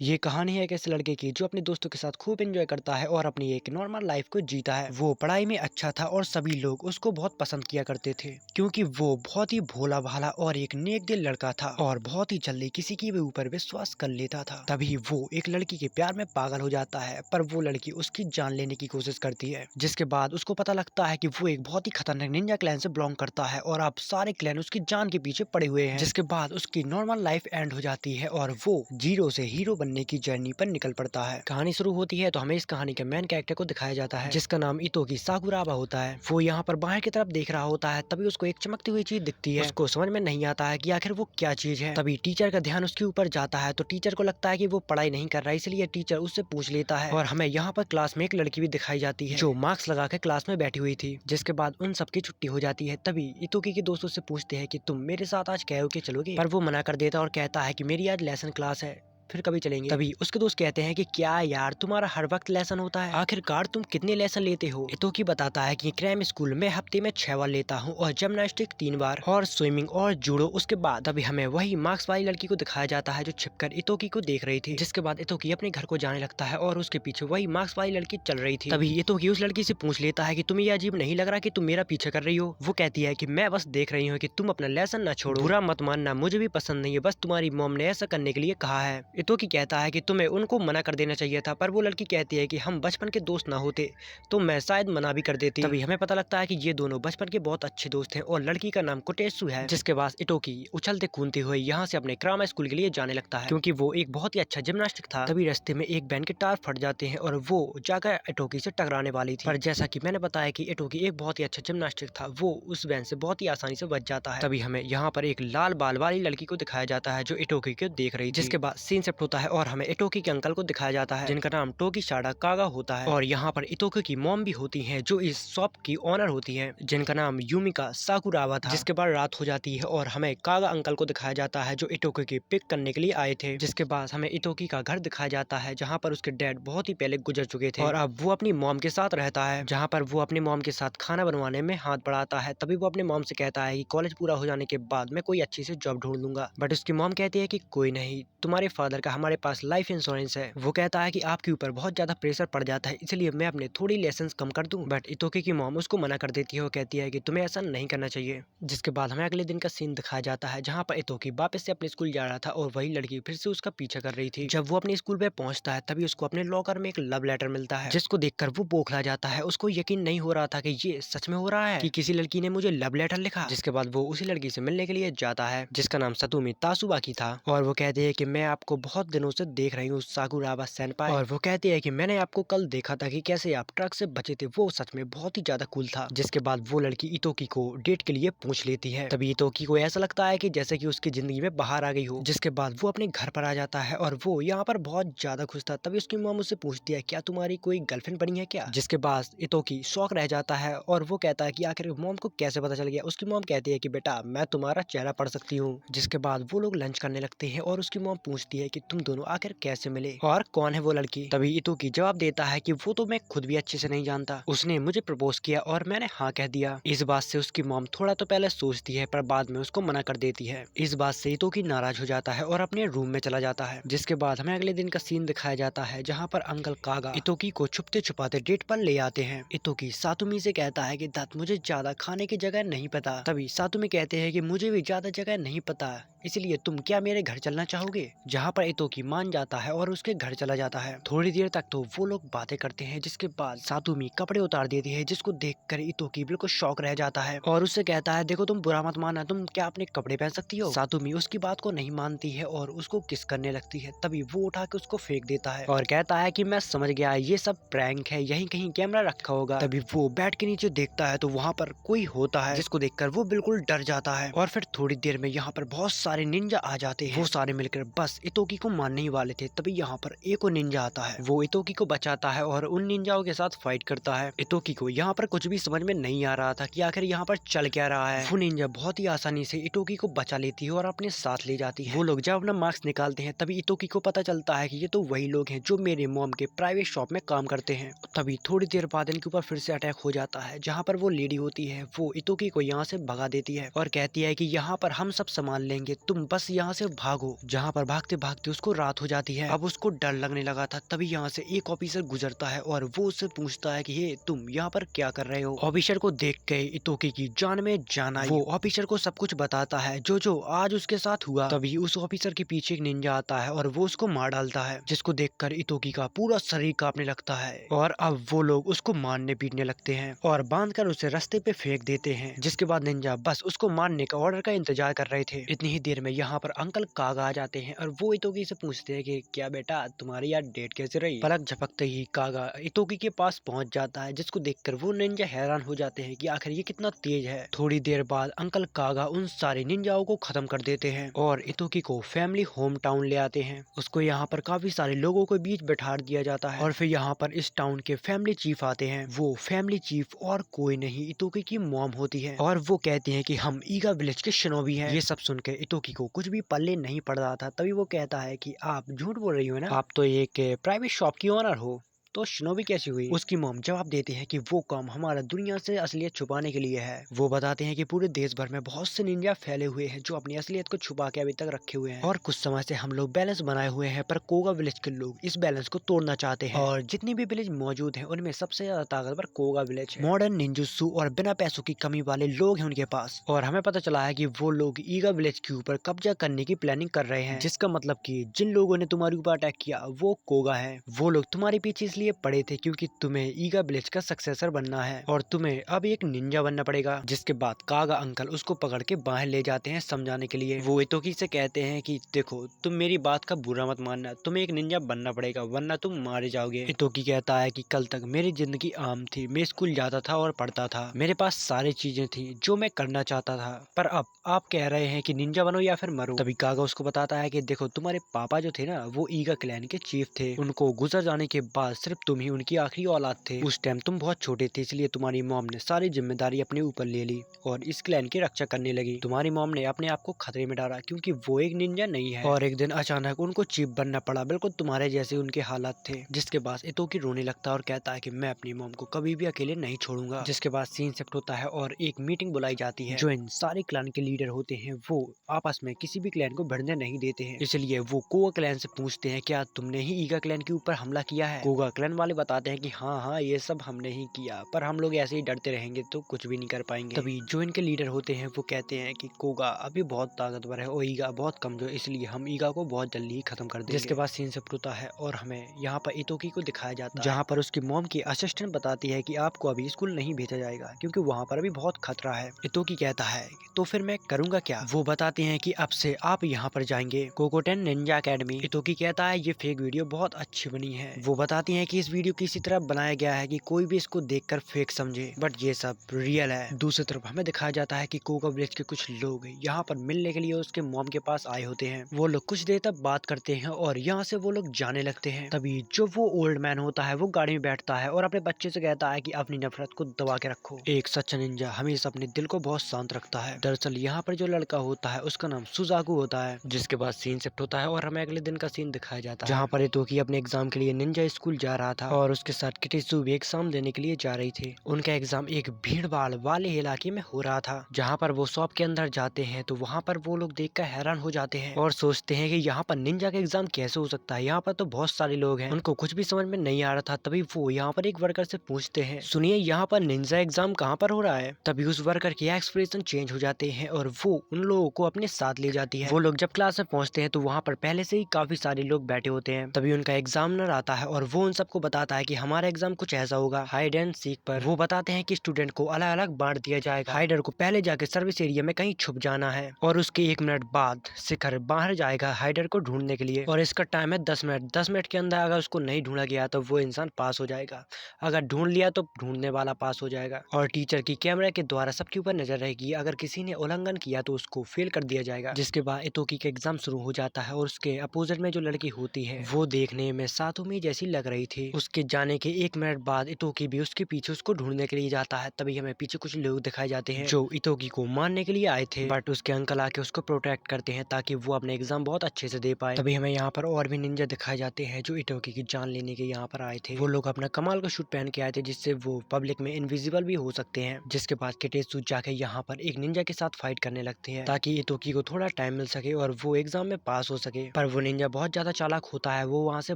ये कहानी है एक ऐसे लड़के की जो अपने दोस्तों के साथ खूब एंजॉय करता है और अपनी एक नॉर्मल लाइफ को जीता है। वो पढ़ाई में अच्छा था और सभी लोग उसको बहुत पसंद किया करते थे क्योंकि वो बहुत ही भोला भाला और एक नेक दिल लड़का था और बहुत ही जल्दी किसी के भी ऊपर विश्वास कर लेता था। तभी वो एक लड़की के प्यार में पागल हो जाता है, पर वो लड़की उसकी जान लेने की कोशिश करती है, जिसके बाद उसको पता लगता है कि वो एक बहुत ही खतरनाक निंजा क्लैन से बिलोंग करता है और अब सारे क्लैन उसकी जान के पीछे पड़े हुए हैं। जिसके बाद उसकी नॉर्मल लाइफ एंड हो जाती है और वो जीरो से हीरो बनने की जर्नी पर निकल पड़ता है। कहानी शुरू होती है तो हमें इस कहानी के मेन कैरेक्टर को दिखाया जाता है, जिसका नाम इतोकी साकुराबा होता है। वो यहाँ पर बाहर की तरफ देख रहा होता है, तभी उसको एक चमकती हुई चीज दिखती है। उसको समझ में नहीं आता है कि आखिर वो क्या चीज है। तभी टीचर का ध्यान उसके ऊपर जाता है, तो टीचर को लगता है कि वो पढ़ाई नहीं कर रहा है, इसलिए टीचर उससे पूछ लेता है। और हमें यहाँ पर क्लास में एक लड़की भी दिखाई जाती है जो मास्क लगा के क्लास में बैठी हुई थी। जिसके बाद उन सबकी छुट्टी हो जाती है। तभी इतोकी के दोस्तों से पूछते हैं कि तुम मेरे साथ आज कैरोके चलोगे, पर वो मना कर देता और कहता है कि मेरी आज लेसन क्लास है, फिर कभी चलेंगे। तभी उसके दोस्त कहते हैं कि क्या यार, तुम्हारा हर वक्त लेसन होता है, आखिरकार तुम कितने लेसन लेते हो। इतोकी बताता है कि क्राइम स्कूल में हफ्ते में 6 बार लेता हूँ और जिम्नास्टिक 3 बार और स्विमिंग और जूडो। उसके बाद तभी हमें वही मार्क्स वाली लड़की को दिखाया जाता है जो छिपकर इतोकी को देख रही थी। जिसके बाद इतोकी अपने घर को जाने लगता है और उसके पीछे वही मार्क्स वाली लड़की चल रही थी। तभी इतोकी उस लड़की से पूछ लेता है कि तुम्हें ये अजीब नहीं लग रहा कि तुम मेरा पीछे कर रही हो। वो कहती है कि मैं बस देख रही हूँ कि तुम अपना लेसन न छोड़ो, बुरा मत मानना, मुझे भी पसंद नहीं है, बस तुम्हारी मॉम ने ऐसा करने के लिए कहा है। इतोकी कहता है कि तुम्हें उनको मना कर देना चाहिए था, पर वो लड़की कहती है कि हम बचपन के दोस्त ना होते तो मैं शायद मना भी कर देती। तभी हमें पता लगता है कि ये दोनों बचपन के बहुत अच्छे दोस्त हैं और लड़की का नाम कोटेसु है। जिसके बाद इटोकी उछलते कूदते हुए यहाँ से अपने क्रामा स्कूल के लिए जाने लगता है क्योंकि वो एक बहुत ही अच्छा जिम्नास्टिक था। तभी रास्ते में एक वैन के टायर फट जाते हैं और वो जाकर इटोकी से टकराने वाली थी, पर जैसा कि मैंने बताया कि इटोकी एक बहुत ही अच्छा जिम्नास्टिक था, वो उस वैन से बहुत ही आसानी से बच जाता है। तभी हमें यहाँ पर एक लाल बाल वाली लड़की को दिखाया जाता है जो इटोकी को देख रही थी। जिसके बाद सीन शिफ्ट होता है और हमें इटोकी के अंकल को दिखाया जाता है जिनका नाम टोकी शाडा कागा होता है। और यहाँ पर इतोकी की मॉम भी होती हैं जो इस शॉप की ओनर होती हैं, जिनका नाम यूमिका साकुरावा था। जिसके बाद रात हो जाती है और हमें कागा अंकल को दिखाया जाता है जो इतोकी की पिक करने के लिए आए थे। जिसके बाद हमें इतोकी का घर दिखाया जाता है जहाँ पर उसके डैड बहुत ही पहले गुजर चुके थे और अब वो अपनी मॉम के साथ रहता है, जहाँ पर वो अपनी मॉम के साथ खाना बनवाने में हाथ बढ़ाता है। तभी वो अपने मॉम से कहता है कि कॉलेज पूरा हो जाने के बाद मैं कोई अच्छी सी जॉब ढूंढ लूंगा, बट उसकी मॉम कहती है कि कोई नहीं, तुम्हारे फादर का हमारे पास लाइफ इंश्योरेंस है। वो कहता है कि आपके ऊपर बहुत ज्यादा प्रेशर पड़ जाता है, इसलिए मैं अपने थोड़ी लेसन्स कम कर दूं, बट इतोकी की मॉम उसको मना कर देती है और कहती है कि तुम्हें ऐसा नहीं करना चाहिए। जिसके बाद हमें अगले दिन का सीन दिखाया जाता है जहाँ पर इतोकी वापस से अपने स्कूल जा रहा था और वही लड़की फिर से उसका पीछा कर रही थी। जब वो अपने स्कूल पे पहुंचता है तभी उसको अपने लॉकर में एक लव लेटर मिलता है, जिसको देखकर वो बौखला जाता है। उसको यकीन नहीं हो रहा था कि ये सच में हो रहा है कि किसी लड़की ने मुझे लव लेटर लिखा। जिसके बाद वो उसी लड़की से मिलने के लिए जाता है जिसका नाम सतुमी तासुबाकी था और वो कहती है कि मैं आपको बहुत दिनों से देख रही हूँ साकुराबा सेनपाई। और वो कहती है कि मैंने आपको कल देखा था कि कैसे आप ट्रक से बचे थे, वो सच में बहुत ही ज्यादा कूल था। जिसके बाद वो लड़की इतोकी को डेट के लिए पूछ लेती है। तभी इतोकी को ऐसा लगता है कि जैसे कि उसकी जिंदगी में बाहर आ गई हो। जिसके बाद वो अपने घर पर आ जाता है और वो यहाँ पर बहुत ज्यादा खुश था। तभी उसकी मॉम उससे पूछती है क्या तुम्हारी कोई गर्लफ्रेंड बनी है क्या। जिसके बाद इतोकी शौक रह जाता है और वो कहता है कि आखिर मॉम को कैसे पता चल गया। उसकी मॉम कहती है कि बेटा मैं तुम्हारा चेहरा पढ़ सकती हूँ। जिसके बाद वो लोग लंच करने लगते हैं और उसकी मॉम पूछती है कि तुम दोनों आखिर कैसे मिले और कौन है वो लड़की। तभी इतोकी जवाब देता है कि वो तो मैं खुद भी अच्छे से नहीं जानता, उसने मुझे प्रपोज किया और मैंने हाँ कह दिया। इस बात से उसकी मॉम थोड़ा तो पहले सोचती है पर बाद में उसको मना कर देती है। इस बात से इतोकी नाराज हो जाता है और अपने रूम में चला जाता है। जिसके बाद हमें अगले दिन का सीन दिखाया जाता है जहाँ पर अंकल कागा इतोकी को छुपते छुपाते डेट पर ले आते हैं। इतोकी सातुमी से कहता है कि दत्त मुझे ज्यादा खाने की जगह नहीं पता। तभी सातुमी कहते हैं कि मुझे भी ज्यादा जगह नहीं पता, इसलिए तुम क्या मेरे घर चलना चाहोगे। जहाँ पर इतोकी मान जाता है और उसके घर चला जाता है। थोड़ी देर तक तो वो लोग बातें करते हैं, जिसके बाद सातुमी कपड़े उतार देती है, जिसको देखकर इतोकी बिल्कुल शॉक रह जाता है और उससे कहता है देखो तुम बुरा मत मानना, तुम क्या अपने कपड़े पहन सकती हो। सातुमी उसकी बात को नहीं मानती है और उसको किस करने लगती है। तभी वो उठा के उसको फेंक देता है और कहता है कि मैं समझ गया, ये सब प्रैंक है, यहीं कहीं कैमरा रखा होगा। तभी वो बेड के नीचे देखता है तो वहाँ पर कोई होता है, जिसको देखकर वो बिल्कुल डर जाता है। और फिर थोड़ी देर में यहाँ पर बहुत सारे निंजा आ जाते हैं। वो सारे मिलकर बस इतोकी को मारने ही वाले थे। तभी यहाँ पर एक और निंजा आता है, वो इतोकी को बचाता है और उन निंजाओं के साथ फाइट करता है। इतोकी को यहाँ पर कुछ भी समझ में नहीं आ रहा था कि आखिर यहाँ पर चल क्या रहा है। वो निंजा बहुत ही आसानी से इतोकी को बचा लेती है और अपने साथ ले जाती है। वो लोग जब अपना मास्क निकालते हैं तभी इतोकी को पता चलता है कि ये तो वही लोग हैं जो मेरे मॉम के प्राइवेट शॉप में काम करते हैं। तभी थोड़ी देर बाद इनके ऊपर फिर से अटैक हो जाता है, जहाँ पर वो लेडी होती है वो इतोकी को यहाँ से भगा देती है और कहती है कि यहाँ पर हम सब संभाल लेंगे, तुम बस यहाँ से भागो। जहाँ पर भागते भागते भागते उसको रात हो जाती है। अब उसको डर लगने लगा था, तभी यहाँ से एक ऑफिसर गुजरता है और वो उससे पूछता है कि हे तुम यहाँ पर क्या कर रहे हो। ऑफिसर को देख के इतोकी की जान में जान आई। वो ऑफिसर को सब कुछ बताता है जो आज उसके साथ हुआ। तभी उस ऑफिसर के पीछे एक निंजा आता है और वो उसको मार डालता है, जिसको देखकर इतोकी का पूरा शरीर कांपने लगता है। और अब वो लोग उसको मारने पीटने लगते हैं और बांधकर उसे रास्ते पे फेंक देते हैं। जिसके बाद निंजा बस उसको मारने का ऑर्डर का इंतजार कर रहे थे। इतनी ही देर में यहाँ पर अंकल कागा आ जाते हैं और वो इतोकी से पूछते हैं कि क्या बेटा तुम्हारी यार डेट कैसे रही। पलक झपकते ही कागा इतोकी के पास पहुंच जाता है, जिसको देखकर वो निंजा हैरान हो जाते हैं कि आखिर ये कितना तेज है। थोड़ी देर बाद अंकल कागा उन सारे निंजाओं को खत्म कर देते हैं और इतोकी को फैमिली होम टाउन ले आते हैं। उसको यहाँ पर काफी सारे लोगों के बीच बैठा दिया जाता है और फिर यहाँ पर इस टाउन के फैमिली चीफ आते हैं। वो फैमिली चीफ और कोई नहीं इतोकी की मॉम होती है और वो कहती है कि हम ईगा विलेज के शिनोबी हैं। ये सब सुन के इतोकी को कुछ भी पल्ले नहीं पड़ रहा था। तभी वो कहता है कि आप झूठ बोल रही हो ना, आप तो एक प्राइवेट शॉप की ओनर हो, तो शिनोबी कैसी हुई। उसकी मॉम जवाब देती है कि वो काम हमारा दुनिया से असलियत छुपाने के लिए है। वो बताते हैं कि पूरे देश भर में बहुत से निंजा फैले हुए हैं जो अपनी असलियत को छुपा के अभी तक रखे हुए हैं और कुछ समय से हम लोग बैलेंस बनाए हुए हैं, पर कोगा विलेज के लोग इस बैलेंस को तोड़ना चाहते हैं और जितनी भी विलेज मौजूद है उनमें सबसे ज्यादा ताकतवर कोगा विलेज है। मॉडर्न निंजुत्सु और बिना पैसों की कमी वाले लोग हैं उनके पास और हमें पता चला है कि वो लोग ईगा विलेज के ऊपर कब्जा करने की प्लानिंग कर रहे हैं, जिसका मतलब कि जिन लोगों ने तुम्हारे ऊपर अटैक किया वो कोगा है। वो लोग तुम्हारे पीछे इसलिए पड़े थे क्योंकि तुम्हें ईगा विलेज का सक्सेसर बनना है और तुम्हें अब एक निंजा बनना पड़ेगा। जिसके बाद कागा अंकल उसको पकड़ के बाहर ले जाते हैं समझाने के लिए। वो इतोकी से कहते हैं कि देखो तुम मेरी बात का बुरा मत मानना, तुम्हें एक निंजा बनना पड़ेगा वरना तुम मारे जाओगे। इतोकी कहता है कि कल तक मेरी जिंदगी आम थी, मैं स्कूल जाता था और पढ़ता था, मेरे पास सारी चीजें थी जो मैं करना चाहता था, पर अब आप कह रहे हैं कि निंजा बनो या फिर मरो। तभी कागा उसको बताता है कि देखो तुम्हारे पापा जो थे ना वो ईगा क्लैन के चीफ थे, उनको गुजर जाने के बाद सिर्फ तुम ही उनकी आखिरी औलाद थे। उस टाइम तुम बहुत छोटे थे इसलिए तुम्हारी मॉम ने सारी जिम्मेदारी अपने ऊपर ले ली और इस क्लैन की रक्षा करने लगी। तुम्हारी मॉम ने अपने आप को खतरे में डाला क्योंकि वो एक निंजा नहीं है और एक दिन अचानक उनको चीफ बनना पड़ा, बिल्कुल तुम्हारे जैसे उनके हालात थे। जिसके बाद इतोकी रोने लगता है और कहता है कि मैं अपनी मॉम को कभी भी अकेले नहीं छोड़ूंगा। जिसके बाद सीन शिफ्ट होता है और एक मीटिंग बुलाई जाती है। जो इन सारे क्लैन के लीडर होते हैं वो आपस में किसी भी क्लैन को भिड़ने नहीं देते हैं, इसलिए वो कोगा क्लैन से पूछते हैं क्या तुमने ही ईगा क्लैन के ऊपर हमला किया है। कोगा क्लैन वाले बताते हैं कि हाँ हाँ ये सब हमने ही किया, पर हम लोग ऐसे ही डरते रहेंगे तो कुछ भी नहीं कर पाएंगे। तभी जो इनके लीडर होते हैं वो कहते हैं कि कोगा अभी बहुत ताकतवर है और ईगा बहुत कमजोर, इसलिए हम ईगा को बहुत जल्दी ही खत्म कर देंगे। जिसके बाद सीन शिफ्ट होता है और हमें यहाँ पर इतोकी को दिखाया जाता है, जहाँ पर उसकी मॉम की असिस्टेंट बताती है कि आपको अभी स्कूल नहीं भेजा जाएगा क्योंकि वहाँ पर अभी बहुत खतरा है। इतोकी कहता है तो फिर मैं करूंगा क्या। वो बताते हैं कि अब से आप यहाँ पर जाएंगे कोकोटेन निंजा अकेडमी। इतोकी कहता है ये फेक वीडियो बहुत अच्छी बनी है। वो बताती हैं कि इस वीडियो को इसी तरह बनाया गया है कि कोई भी इसको देखकर फेक समझे, बट ये सब रियल है। दूसरी तरफ हमें दिखाया जाता है कि कोगा विलेज के कुछ लोग यहाँ पर मिलने के लिए उसके मॉम के पास आए होते हैं। वो लोग कुछ देर तक बात करते हैं और यहाँ से वो लोग जाने लगते हैं। तभी जो वो ओल्ड मैन होता है वो गाड़ी में बैठता है और अपने बच्चे से कहता है कि अपनी नफरत को दबा के रखो। एक सच्चा निंजा हमेशा अपने दिल को बहुत शांत रखता है। दरअसल यहाँ पर जो लड़का होता है उसका नाम सुजाकू होता है। जिसके बाद सीन शिफ्ट होता है और हमें अगले दिन का सीन दिखाया जाता है, जहाँ पर इतोकी अपने एग्जाम के लिए निंजा स्कूल जा रहा था और उसके साथ किटेसु भी एग्जाम देने के लिए जा रही थी। उनका एग्जाम एक भीड़ भाड़ वाले इलाके में हो रहा था। जहाँ पर वो शॉप के अंदर जाते हैं तो वहाँ पर वो लोग देखकर हैरान हो जाते हैं और सोचते हैं कि यहाँ पर निंजा का एग्जाम कैसे हो सकता है, यहाँ पर तो बहुत सारे लोग हैं। उनको कुछ भी समझ में नहीं आ रहा था। तभी वो यहाँ पर एक वर्कर से पूछते हैं सुनिए यहाँ पर निंजा एग्जाम कहाँ पर हो रहा है। तभी उस वर्कर के एक्सप्रेशन चेंज हो जाते हैं और वो उन लोगों को अपने साथ ले जाती है। वो लोग जब क्लास में पहुंचते हैं तो वहाँ पर पहले से ही काफी सारे लोग बैठे होते हैं। तभी उनका एग्जामिनर आता है और वो उन सबको बताता है कि हमारा एग्जाम कुछ ऐसा होगा हाइड एंड सीक पर। वो बताते हैं कि स्टूडेंट को अलग अलग बांट दिया जाएगा। हाइडर को पहले जाके सर्विस एरिया में कहीं छुप जाना है और उसके 1 मिनट बाद शिखर बाहर जाएगा हाइडर को ढूंढने के लिए और इसका टाइम है 10 मिनट। 10 मिनट के अंदर अगर उसको नहीं ढूंढा गया तो वो इंसान पास हो जाएगा, अगर ढूंढ लिया तो ढूंढने वाला पास हो जाएगा। और टीचर की कैमरा के द्वारा सबके ऊपर नजर रहेगी, अगर किसी ने उल्लंघन किया तो उसको फेल कर दिया जाएगा। जिसके बाद इतोकी का एग्जाम शुरू हो जाता है और उसके अपोजिट में जो लड़की होती है वो देखने में सातोमी जैसी लग रही थी। थे। उसके जाने के 1 मिनट बाद इतोकी भी उसके पीछे उसको ढूंढने के लिए जाता है। तभी हमें पीछे कुछ लोग दिखाए जाते हैं जो इतोकी को मारने के लिए आए थे, बट उसके अंकल आके उसको प्रोटेक्ट करते हैं ताकि वो अपने एग्जाम बहुत अच्छे से दे पाए। तभी हमें यहाँ पर और भी निंजा दिखाए जाते हैं जो इतोकी की जान लेने के यहाँ पर आए थे। वो लोग अपना कमाल का शूट पहन के आए थे जिससे वो पब्लिक में इनविजिबल भी हो सकते हैं। जिसके बाद किटेत्सु जाके यहाँ पर एक निंजा के साथ फाइट करने लगते हैं ताकि इतोकी को थोड़ा टाइम मिल सके और वो एग्जाम में पास हो सके। पर वो निंजा बहुत ज्यादा चालाक होता है, वो वहाँ से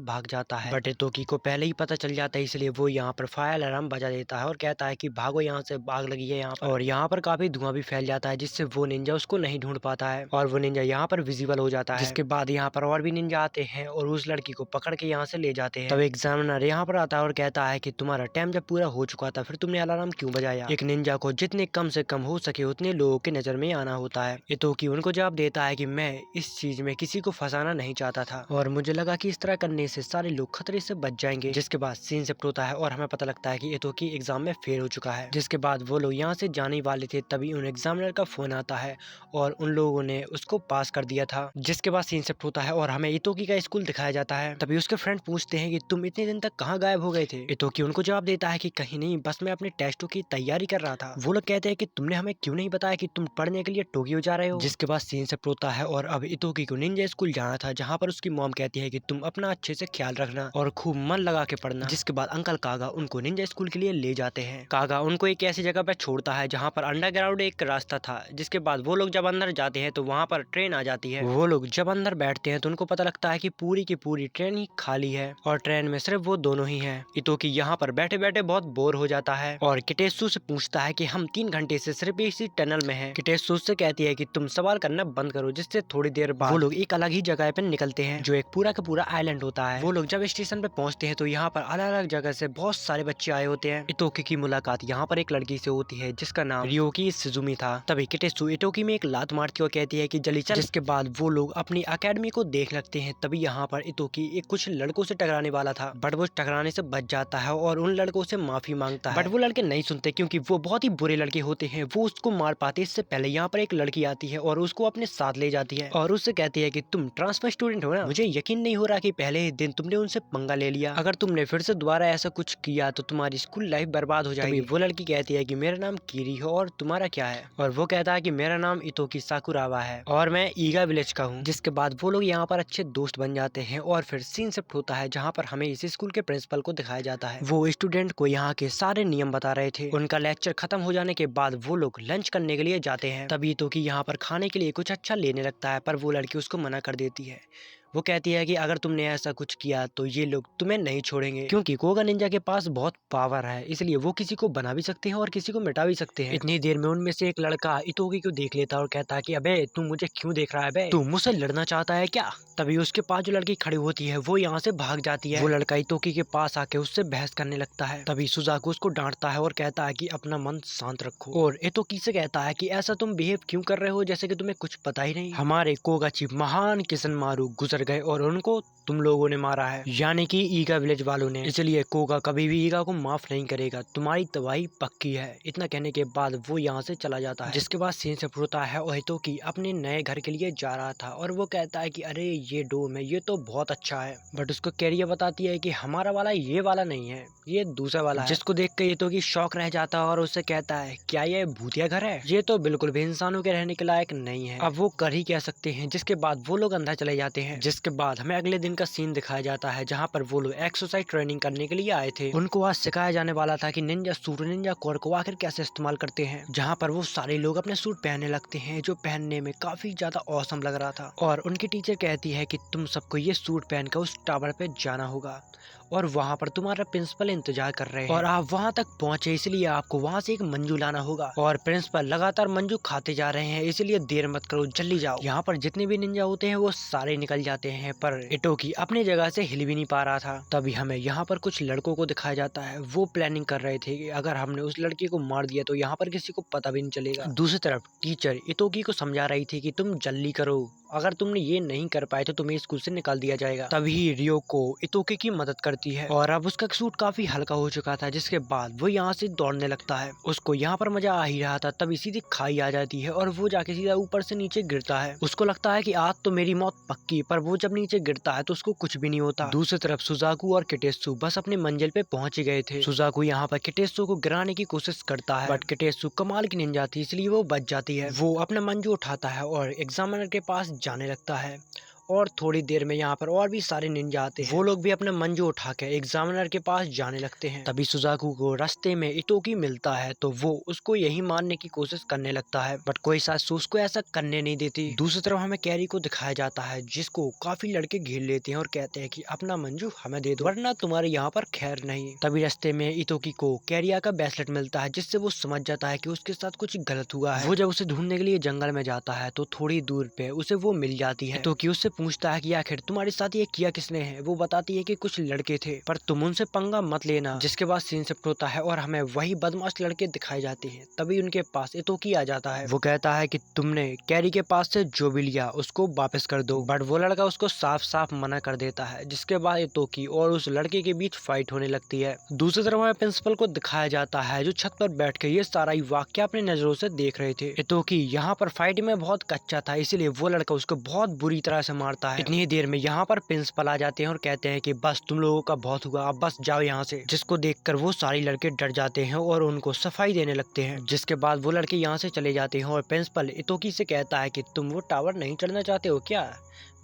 भाग जाता है, बट इतोकी को पहले ही पता चल जाता है, इसलिए वो यहाँ पर फायर अलार्म बजा देता है और कहता है कि भागो यहाँ से, आग लगी है यहाँ पर। और यहाँ पर काफी धुआं भी फैल जाता है जिससे वो निंजा उसको नहीं ढूंढ पाता है और वो निंजा यहाँ पर विजिबल हो जाता है। जिसके बाद यहाँ पर और भी निंजा आते हैं और उस लड़की को पकड़ के यहाँ से ले जाते हैं। तब एग्जामिनर यहाँ पर आता है और कहता है कि तुम्हारा टाइम जब पूरा हो चुका था फिर तुमने अलार्म क्यों बजाया। एक निंजा को जितने कम से कम हो सके उतने लोगों के नजर में आना होता है। इतोकी उनको जवाब देता है कि मैं इस चीज में किसी को फंसाना नहीं चाहता था और मुझे लगा कि इस तरह करने से सारे लोग खतरे से बच जाएंगे। जिसके बाद सीन शिफ्ट होता है और हमें पता लगता है कि इतोकी एग्जाम में फेल हो चुका है। जिसके बाद वो लोग यहाँ से जाने वाले थे तभी उन एग्जामिनर का फोन आता है और उन लोगों ने उसको पास कर दिया था। जिसके बाद सीन शिफ्ट होता है और हमें इतोकी का स्कूल दिखाया जाता है। तभी उसके फ्रेंड पूछते हैं कि तुम इतने दिन तक कहाँ गायब हो गए थे। इतोकी उनको जवाब देता है कि कहीं नहीं, बस मैं अपने टेस्टों की तैयारी कर रहा था। वो लोग कहते हैं कि तुमने हमें क्यों नहीं बताया कि तुम पढ़ने के लिए टोक्यो जा रहे हो। जिसके बाद सीन शिफ्ट होता है और अब इतोकी को निंजा स्कूल जाना था जहाँ पर उसकी मॉम कहती है कि तुम अपना अच्छे से ख्याल रखना और खूब मन लगा के पढ़ना। जिसके बाद अंकल कागा उनको निंजा स्कूल के लिए ले जाते हैं। कागा उनको एक ऐसी जगह पर छोड़ता है जहाँ पर अंडरग्राउंड एक रास्ता था। जिसके बाद वो लोग जब अंदर जाते हैं तो वहाँ पर ट्रेन आ जाती है। वो लोग जब अंदर बैठते हैं तो उनको पता लगता है कि पूरी की पूरी ट्रेन ही खाली है और ट्रेन में सिर्फ वो दोनों ही हैं। इतोकी यहाँ पर बैठे बैठे बहुत बोर हो जाता है और किटेत्सु से पूछता है कि हम 3 घंटे से सिर्फ इसी टनल में हैं। किटेत्सु से कहती है कि तुम सवाल करना बंद करो। जिससे थोड़ी देर बाद वो लोग एक अलग ही जगह पे निकलते हैं जो एक पूरा का पूरा आइलैंड होता है। वो लोग जब स्टेशन पे पहुंचते हैं तो यहाँ पर अलग अलग जगह से बहुत सारे बच्चे आए होते हैं। इतोकी की मुलाकात यहाँ पर एक लड़की से होती है जिसका नाम रियोकी सुजुमी था। तभी किटेत्सु इतोकी में एक लात मारती और कहती है कि जल्दी चल। जिसके बाद वो लोग अपनी अकेडमी को देख लगते हैं। तभी यहाँ पर इतोकी एक कुछ लड़कों से टकराने वाला था बट वो टकराने से बच जाता है और उन लड़कों से माफी मांगता है। बट वो लड़के नहीं सुनते क्योंकि वो बहुत ही बुरे लड़के होते हैं। वो उसको मार पाते इससे पहले यहाँ पर एक लड़की आती है और उसको अपने साथ ले जाती है और उससे कहती है कि तुम ट्रांसफर स्टूडेंट हो ना, मुझे यकीन नहीं हो रहा कि पहले ही दिन तुमने उनसे पंगा ले लिया। अगर तुमने फिर से दोबारा ऐसा कुछ किया तो तुम्हारी स्कूल लाइफ बर्बाद हो जाएगी। वो लड़की कहती है कि मेरा नाम कीरी हो और तुम्हारा क्या है। और वो कहता है कि मेरा नाम इतोकी साकुरावा है और मैं ईगा विलेज का हूँ। जिसके बाद वो लोग यहाँ पर अच्छे दोस्त बन जाते हैं और फिर सीन शिफ्ट होता है जहाँ पर हमें इस स्कूल के प्रिंसिपल को दिखाया जाता है। वो स्टूडेंट को यहाँ के सारे नियम बता रहे थे। उनका लेक्चर खत्म हो जाने के बाद वो लोग लंच करने के लिए जाते हैं। तभी तो कि यहाँ पर खाने के लिए कुछ अच्छा लेने लगता है पर वो लड़की उसको मना कर देती है। वो कहती है कि अगर तुमने ऐसा कुछ किया तो ये लोग तुम्हें नहीं छोड़ेंगे क्योंकि कोगा निंजा के पास बहुत पावर है, इसलिए वो किसी को बना भी सकते हैं और किसी को मिटा भी सकते हैं। इतनी देर में उनमें से एक लड़का इतोकी को देख लेता है और कहता है कि अबे तू मुझे क्यों देख रहा है बे, तू मुझसे लड़ना चाहता है क्या। तभी उसके पास जो लड़की खड़ी होती है वो यहाँ से भाग जाती है। वो लड़का इतोकी के पास आके उससे बहस करने लगता है। तभी सुजाकू उसको डांटता है और कहता है कि अपना मन शांत रखो और इतोकी से कहता है कि ऐसा तुम बिहेव क्यों कर रहे हो जैसे कि तुम्हें कुछ पता ही नहीं। हमारे कोगाची महान किसनमारू गुजर गए और उनको तुम लोगों ने मारा है, यानी कि ईगा विलेज वालों ने, इसलिए कोगा कभी भी ईगा को माफ नहीं करेगा, तुम्हारी तबाही पक्की है। इतना कहने के बाद वो यहाँ से चला जाता है। जिसके बाद सीन शिफ्ट होता है और इतोकी अपने नए घर के लिए जा रहा था और वो कहता है कि अरे ये डोम है, ये तो बहुत अच्छा है। बट उसको कैरियर बताती है कि हमारा वाला ये वाला नहीं है, ये दूसरा वाला है। जिसको देख के इतोकी शौक रह जाता है और उससे कहता है क्या ये भूतिया घर है, ये तो बिल्कुल भी इंसानों के रहने के लायक नहीं है। अब वो कर ही कह सकते हैं। जिसके बाद वो लोग अंदर चले जाते हैं। जिसके बाद हमें अगले दिन का सीन दिखाया जाता है जहाँ पर वो लोग एक्सरसाइज ट्रेनिंग करने के लिए आए थे। उनको आज सिखाया जाने वाला था कि निंजा सूट निंजा कोर को आखिर कैसे इस्तेमाल करते हैं। जहाँ पर वो सारे लोग अपने सूट पहनने लगते हैं जो पहनने में काफी ज्यादा औसम लग रहा था और उनकी टीचर कहती है कि तुम सबको ये सूट पहनकर उस टावर पे जाना होगा और वहाँ पर तुम्हारा प्रिंसिपल इंतजार कर रहे हैं और आप वहाँ तक पहुँचे इसलिए आपको वहाँ से एक मंजू लाना होगा और प्रिंसिपल लगातार मंजू खाते जा रहे हैं इसलिए देर मत करो, जल्दी जाओ। यहाँ पर जितने भी निंजा होते हैं वो सारे निकल जाते हैं पर इटोकी अपनी जगह से हिल भी नहीं पा रहा था। तभी हमें यहाँ पर कुछ लड़कों को दिखाया जाता है। वो प्लानिंग कर रहे थे कि अगर हमने उस लड़की को मार दिया तो यहाँ पर किसी को पता भी नहीं चलेगा। दूसरी तरफ टीचर इटोकी को समझा रही थी कि तुम जल्दी करो, अगर तुमने ये नहीं कर पाए तो तुम्हें स्कूल से निकाल दिया जाएगा। तभी रियोको इतोकी की मदद करती है और अब उसका सूट काफी हल्का हो चुका था, जिसके बाद वो यहाँ से दौड़ने लगता है। उसको यहाँ पर मजा आ ही रहा था, तभी सीधी खाई आ जाती है और वो जाके सीधा ऊपर से नीचे गिरता है। उसको लगता है कि आज तो मेरी मौत पक्की, पर वो जब नीचे गिरता है तो उसको कुछ भी नहीं होता। दूसरी तरफ सुजाकू और किटेत्सु बस अपनी मंजिल पे पहुंच गए थे। सुजाकू यहाँ पर किटेत्सु को गिराने की कोशिश करता है, बट किटेत्सु कमाल की निंजा थी, इसलिए वो बच जाती है। वो अपना मंजू उठाता है और एग्जामिनर के पास जाने लगता है और थोड़ी देर में यहाँ पर और भी सारे निंजा आते हैं। वो लोग भी अपना मंजू उठा के एग्जामिनर के पास जाने लगते हैं। तभी सुजाकू को रास्ते में इतोकी मिलता है तो वो उसको यही मारने की कोशिश करने लगता है, बट कोई सासू उसको ऐसा करने नहीं देती। दूसरी तरफ हमें कैरी को दिखाया जाता है, जिसको काफी लड़के घेर लेते हैं और कहते हैं कि अपना मंजू हमें दे दो, वरना तुम्हारे यहाँ पर खैर नहीं। तभी रास्ते में इतोकी को कैरिया का ब्रेसलेट मिलता है, जिससे वो समझ जाता है कि उसके साथ कुछ गलत हुआ है। वो जब उसे ढूंढने के लिए जंगल में जाता है तो थोड़ी दूर पे उसे वो मिल जाती है। इतोकी उससे पूछता है कि आखिर तुम्हारे साथ ये किया किसने है। वो बताती है कि कुछ लड़के थे, पर तुम उनसे पंगा मत लेना। जिसके बाद सीन शिफ्ट होता है और हमें वही बदमाश लड़के दिखाए जाते हैं। तभी उनके पास इतोकी आ जाता है। वो कहता है कि तुमने कैरी के पास से जो भी लिया उसको वापस कर दो, बट वो लड़का उसको साफ साफ मना कर देता है। जिसके बाद इतोकी और उस लड़के के बीच फाइट होने लगती है। दूसरी तरफ हमें प्रिंसिपल को दिखाया जाता है, जो छत पर बैठ के ये सारा वाक्य अपने नजरों से देख रहे थे। इतोकी यहाँ पर फाइट में बहुत कच्चा था, इसीलिए वो लड़का उसको बहुत बुरी तरह से मारता है। इतनी देर में यहाँ पर प्रिंसिपल आ जाते हैं और कहते हैं कि बस तुम लोगों का बहुत हुआ, अब बस जाओ यहाँ से। जिसको देखकर वो सारे लड़के डर जाते हैं और उनको सफाई देने लगते हैं। जिसके बाद वो लड़के यहाँ से चले जाते हैं और प्रिंसिपल इतोकी से कहता है कि तुम वो टावर नहीं चढ़ना चाहते हो क्या?